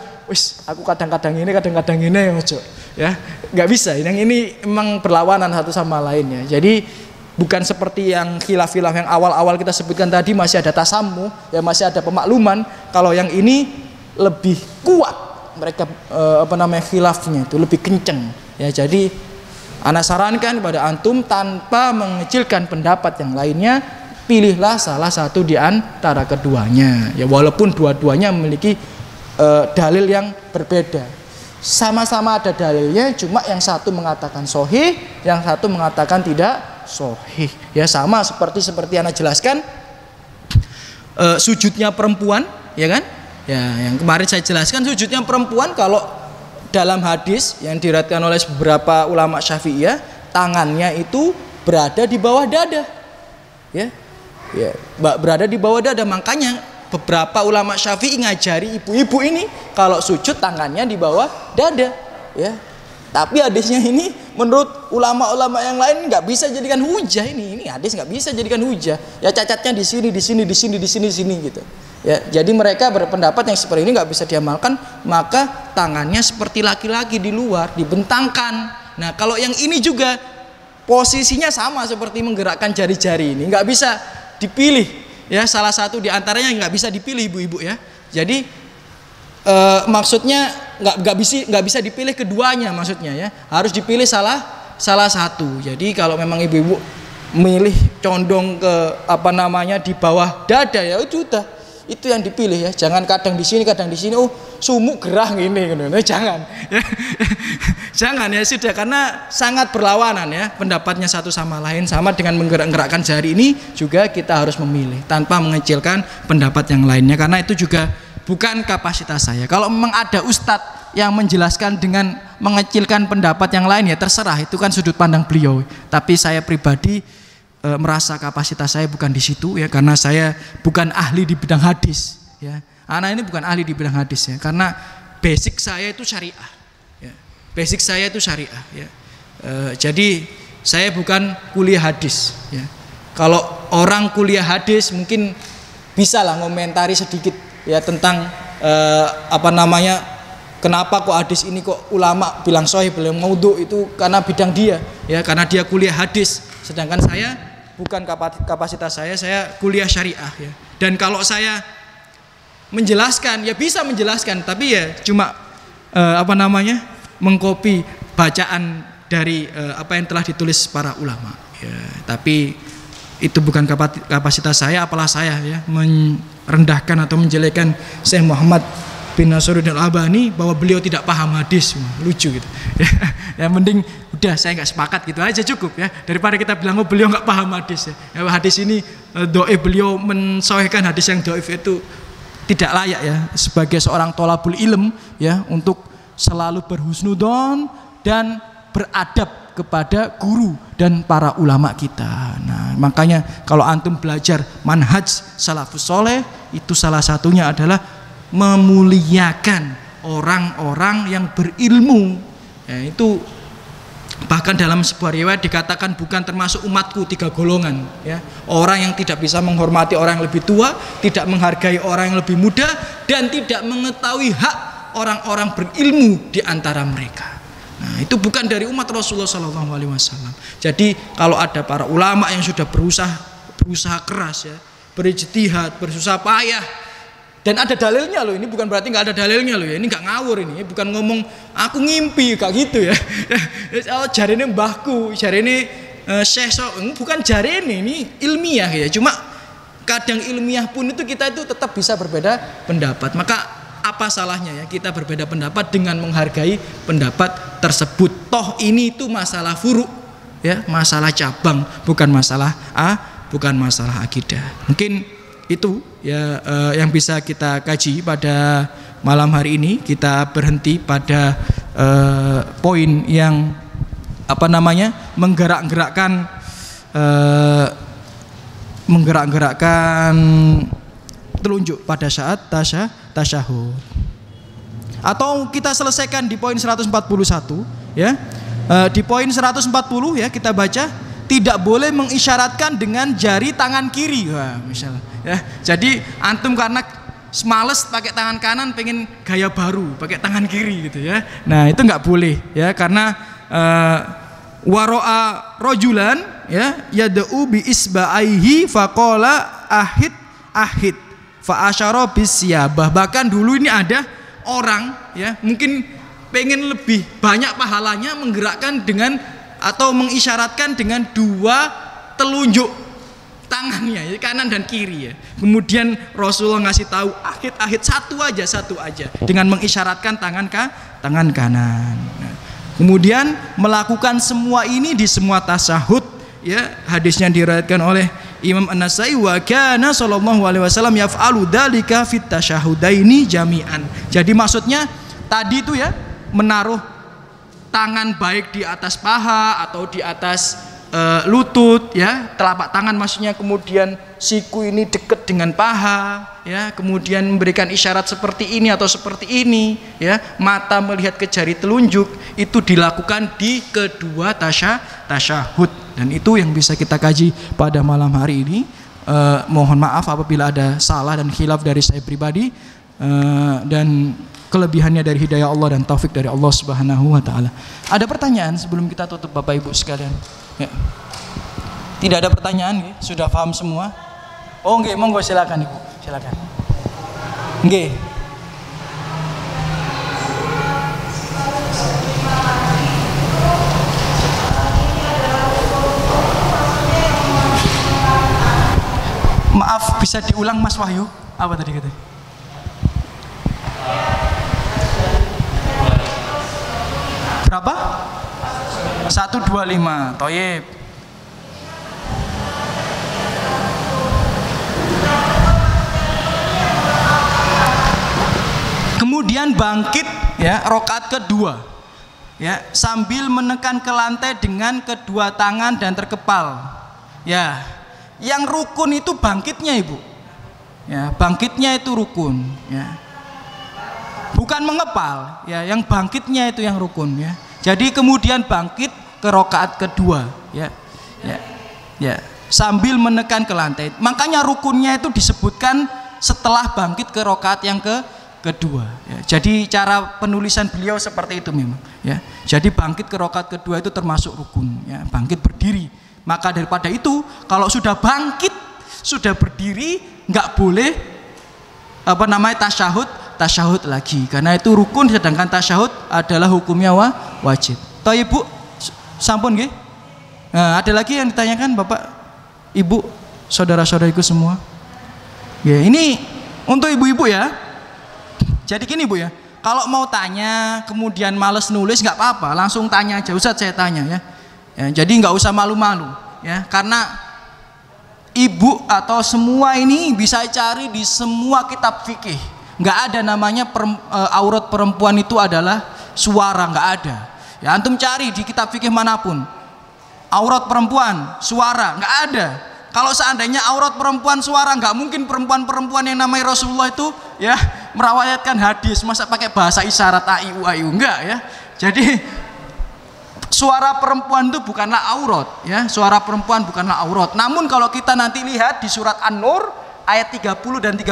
aku kadang-kadang ini ojo, ya. Nggak bisa. Yang ini emang berlawanan satu sama lainnya. Jadi bukan seperti yang khilaf-khilaf yang awal-awal kita sebutkan tadi, masih ada tasamuh, ya, masih ada pemakluman. Kalau yang ini lebih kuat mereka khilafnya itu lebih kenceng, ya. Jadi ana sarankan kepada antum tanpa mengecilkan pendapat yang lainnya, pilihlah salah satu di antara keduanya, ya, walaupun dua-duanya memiliki dalil yang berbeda. Sama-sama ada dalilnya, cuma yang satu mengatakan sahih, yang satu mengatakan tidak sahih. Ya, sama seperti ana jelaskan sujudnya perempuan, ya kan? Ya, yang kemarin saya jelaskan sujudnya perempuan kalau dalam hadis yang diriwayatkan oleh beberapa ulama Syafi'iyah, tangannya itu berada di bawah dada, ya, berada di bawah dada. Makanya beberapa ulama Syafi'i ngajari ibu-ibu ini kalau sujud tangannya di bawah dada, ya. Tapi hadisnya ini menurut ulama-ulama yang lain nggak bisa jadikan hujah. Ini hadis nggak bisa jadikan hujah. Ya, cacatnya di sini gitu. Ya, jadi mereka berpendapat yang seperti ini nggak bisa diamalkan, maka tangannya seperti laki-laki di luar, dibentangkan. Nah, kalau yang ini juga posisinya sama seperti menggerakkan jari-jari ini, nggak bisa dipilih, ya, salah satu di antaranya nggak bisa dipilih, ibu-ibu, ya. Jadi maksudnya nggak bisa dipilih keduanya, maksudnya, ya, harus dipilih salah satu. Jadi kalau memang ibu-ibu milih condong ke di bawah dada, ya sudah, itu yang dipilih, ya. Jangan kadang di sini, sumuk gerah gini, jangan, ya. Jangan, ya, sudah, karena sangat berlawanan, ya, pendapatnya satu sama lain. Sama dengan menggerak-gerakkan jari ini juga kita harus memilih tanpa mengecilkan pendapat yang lainnya, karena itu juga bukan kapasitas saya. Kalau memang ada ustadz yang menjelaskan dengan mengecilkan pendapat yang lain, ya terserah, itu kan sudut pandang beliau. Tapi saya pribadi merasa kapasitas saya bukan di situ, ya, karena saya bukan ahli di bidang hadis, ya. Anak ini bukan ahli di bidang hadis, ya, karena basic saya itu syariah, ya. Basic saya itu syariah, ya. Jadi saya bukan kuliah hadis, ya. Kalau orang kuliah hadis mungkin bisa lah ngomentari sedikit, ya, tentang kenapa kok hadis ini kok ulama bilang sahih, bilang maudhu, itu karena bidang dia, ya, karena dia kuliah hadis. Sedangkan saya bukan kapasitas saya kuliah syariah, ya. Dan kalau saya menjelaskan, ya bisa menjelaskan, tapi ya cuma mengcopy bacaan dari apa yang telah ditulis para ulama, ya. Tapi itu bukan kapasitas saya, apalah saya, ya, merendahkan atau menjelekkan Syekh Muhammad bin Nasruddin Al-Albani bahwa beliau tidak paham hadis. Lucu gitu, ya, mending udah saya nggak sepakat gitu aja, cukup, ya, daripada kita bilang beliau nggak paham hadis, ya. Hadis ini doif, beliau mensahihkan hadis yang doif itu tidak layak, ya, sebagai seorang tholabul ilm, ya, untuk selalu berhusnudon dan beradab kepada guru dan para ulama kita. Nah, makanya kalau antum belajar manhaj salafus soleh, itu salah satunya adalah memuliakan orang-orang yang berilmu, ya. Itu bahkan dalam sebuah riwayat dikatakan bukan termasuk umatku 3 golongan, ya. Orang yang tidak bisa menghormati orang yang lebih tua, tidak menghargai orang yang lebih muda, dan tidak mengetahui hak orang-orang berilmu di antara mereka. Nah, itu bukan dari umat Rasulullah SAW. Jadi kalau ada para ulama yang sudah berusaha keras ya, berijtihad, bersusah payah, dan ada dalilnya loh, ini bukan berarti nggak ada dalilnya loh ya, ini nggak ngawur, ini bukan ngomong aku ngimpi kayak gitu ya. Jari ini mbahku, jari ini syekh, bukan jari ini ilmiah ya. Cuma kadang ilmiah pun itu kita itu tetap bisa berbeda pendapat. Maka apa salahnya ya kita berbeda pendapat dengan menghargai pendapat tersebut. Toh ini itu masalah furu ya, masalah cabang, bukan masalah akidah. Mungkin itu ya yang bisa kita kaji pada malam hari ini. Kita berhenti pada poin yang menggerak-gerakkan telunjuk pada saat tasyahud. Atau kita selesaikan di poin 141 ya. Di poin 140 ya kita baca, tidak boleh mengisyaratkan dengan jari tangan kiri. Wah, misalnya ya. Jadi antum karena males pakai tangan kanan, pengen gaya baru pakai tangan kiri gitu ya. Nah, itu nggak boleh ya, karena waro'a rojulan ya yad'u bi isba'aihi faqala ahid fa asyara bisyabah. Bahkan dulu ini ada orang ya, mungkin pengen lebih banyak pahalanya, menggerakkan dengan atau mengisyaratkan dengan dua telunjuk tangannya ya, kanan dan kiri ya. Kemudian Rasulullah ngasih tahu ahid satu aja dengan mengisyaratkan tangan kanan. Nah, kemudian melakukan semua ini di semua tasyahud ya. Hadisnya diriwayatkan oleh Imam An-Nasai, wa kana sallallahu alaihi wasallam yaf'alu dzalika fit tasyahudaini jami'an. Jadi maksudnya tadi itu ya, menaruh tangan baik di atas paha atau di atas lutut ya, telapak tangan maksudnya, kemudian siku ini dekat dengan paha ya, kemudian memberikan isyarat seperti ini atau seperti ini ya, mata melihat ke jari telunjuk, itu dilakukan di kedua tasyahud. Dan itu yang bisa kita kaji pada malam hari ini. Mohon maaf apabila ada salah dan khilaf dari saya pribadi, dan kelebihannya dari hidayah Allah dan taufik dari Allah Subhanahu wa taala. Ada pertanyaan sebelum kita tutup Bapak Ibu sekalian? Ya. Tidak ada pertanyaan, ya? Sudah paham semua? Oh, nggih, monggo silakan Ibu, silakan. Nggih. Maaf, bisa diulang Mas Wahyu? Apa tadi katanya? Berapa? 125. Toyib. Kemudian bangkit ya, rakaat kedua ya, sambil menekan ke lantai dengan kedua tangan dan terkepal ya. Yang rukun itu bangkitnya Ibu ya, bangkitnya itu rukun ya, bukan mengepal ya, yang bangkitnya itu yang rukun ya. Jadi kemudian bangkit ke rakaat kedua ya, sambil menekan ke lantai. Makanya rukunnya itu disebutkan setelah bangkit ke rakaat yang kedua ya. Jadi cara penulisan beliau seperti itu memang ya. Jadi bangkit ke rakaat kedua itu termasuk rukun ya, bangkit berdiri. Maka daripada itu, kalau sudah bangkit, sudah berdiri, nggak boleh tasyahud lagi, karena itu rukun, sedangkan tasyahud adalah hukumnya wajib. Toh Ibu, sampun nggih? Nah, ada lagi yang ditanyakan Bapak, Ibu, saudara-saudariku semua? Ya, ini untuk ibu-ibu ya. Jadi gini Bu ya, kalau mau tanya kemudian males nulis nggak apa-apa, langsung tanya aja, Ustaz saya tanya ya. Jadi nggak usah malu-malu ya, karena ibu atau semua ini bisa cari di semua kitab fikih. Nggak ada namanya aurat perempuan itu adalah suara, nggak ada ya. Antum cari di kitab fikih manapun, aurat perempuan suara, nggak ada. Kalau seandainya aurat perempuan suara, nggak mungkin perempuan-perempuan yang namanya Rasulullah itu ya merawayatkan hadis, masa pakai bahasa isyarat aiu enggak ya. Jadi suara perempuan itu bukanlah aurat ya, suara perempuan bukanlah aurat. Namun kalau kita nanti lihat di surat An-Nur ayat 30 dan 31,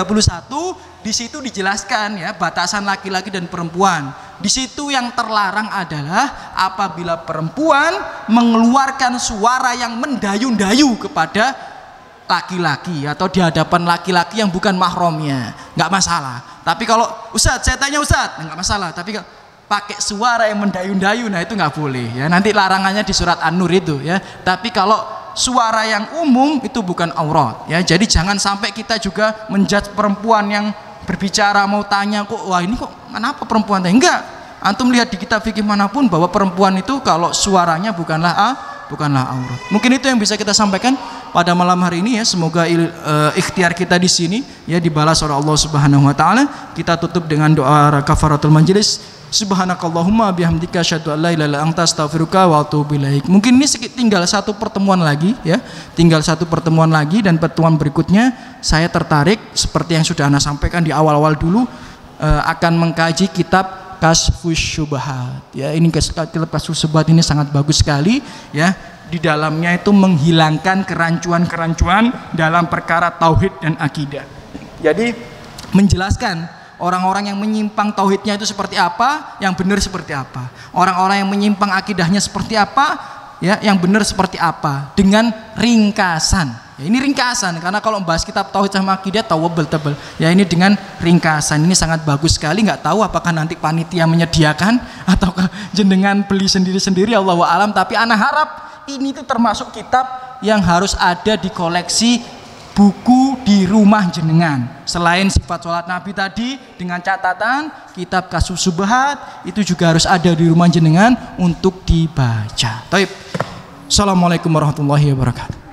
di situ dijelaskan ya batasan laki-laki dan perempuan. Di situ yang terlarang adalah apabila perempuan mengeluarkan suara yang mendayu-dayu kepada laki-laki atau di hadapan laki-laki yang bukan mahramnya, nggak masalah. Tapi kalau Ustadz, saya tanya Ustadz, nggak masalah. Tapi kalau pakai suara yang mendayu-dayu, nah itu nggak boleh ya. Nanti larangannya di surat An-Nur itu ya. Tapi kalau suara yang umum itu bukan aurat ya. Jadi jangan sampai kita juga menjudge perempuan yang berbicara mau tanya kok, wah ini kok kenapa perempuan tanya? Enggak. Antum lihat di kitab fikih manapun bahwa perempuan itu kalau suaranya bukanlah aurat. Mungkin itu yang bisa kita sampaikan pada malam hari ini ya. Semoga ikhtiar kita di sini ya dibalas oleh Allah Subhanahu wa taala. Kita tutup dengan doa kafaratul majelis. Subhanakallahumma bihamdika asyhadu an la ilaha illa anta astaghfiruka wa atubu ilaik. Mungkin ini tinggal satu pertemuan lagi ya. Tinggal satu pertemuan lagi dan pertemuan berikutnya saya tertarik seperti yang sudah Ana sampaikan di awal-awal dulu akan mengkaji kitab Kasyfus Syubhat. Ya, ini kitab Kasyfus Syubhat ini sangat bagus sekali ya. Di dalamnya itu menghilangkan kerancuan-kerancuan dalam perkara tauhid dan akidah. Jadi menjelaskan orang-orang yang menyimpang tauhidnya itu seperti apa, yang benar seperti apa. Orang-orang yang menyimpang akidahnya seperti apa, ya, yang benar seperti apa. Dengan ringkasan. Ya, ini ringkasan karena kalau membahas kitab tauhid sama akidah tebel. Ya ini dengan ringkasan ini sangat bagus sekali. Nggak tahu apakah nanti panitia menyediakan atau jenengan beli sendiri-sendiri. Allahu a'lam. Tapi ana harap ini tuh termasuk kitab yang harus ada di koleksi buku di rumah jenengan. Selain sifat sholat Nabi tadi dengan catatan kitab Kasyfus Syubhat itu juga harus ada di rumah jenengan untuk dibaca. Taib. Assalamualaikum warahmatullahi wabarakatuh.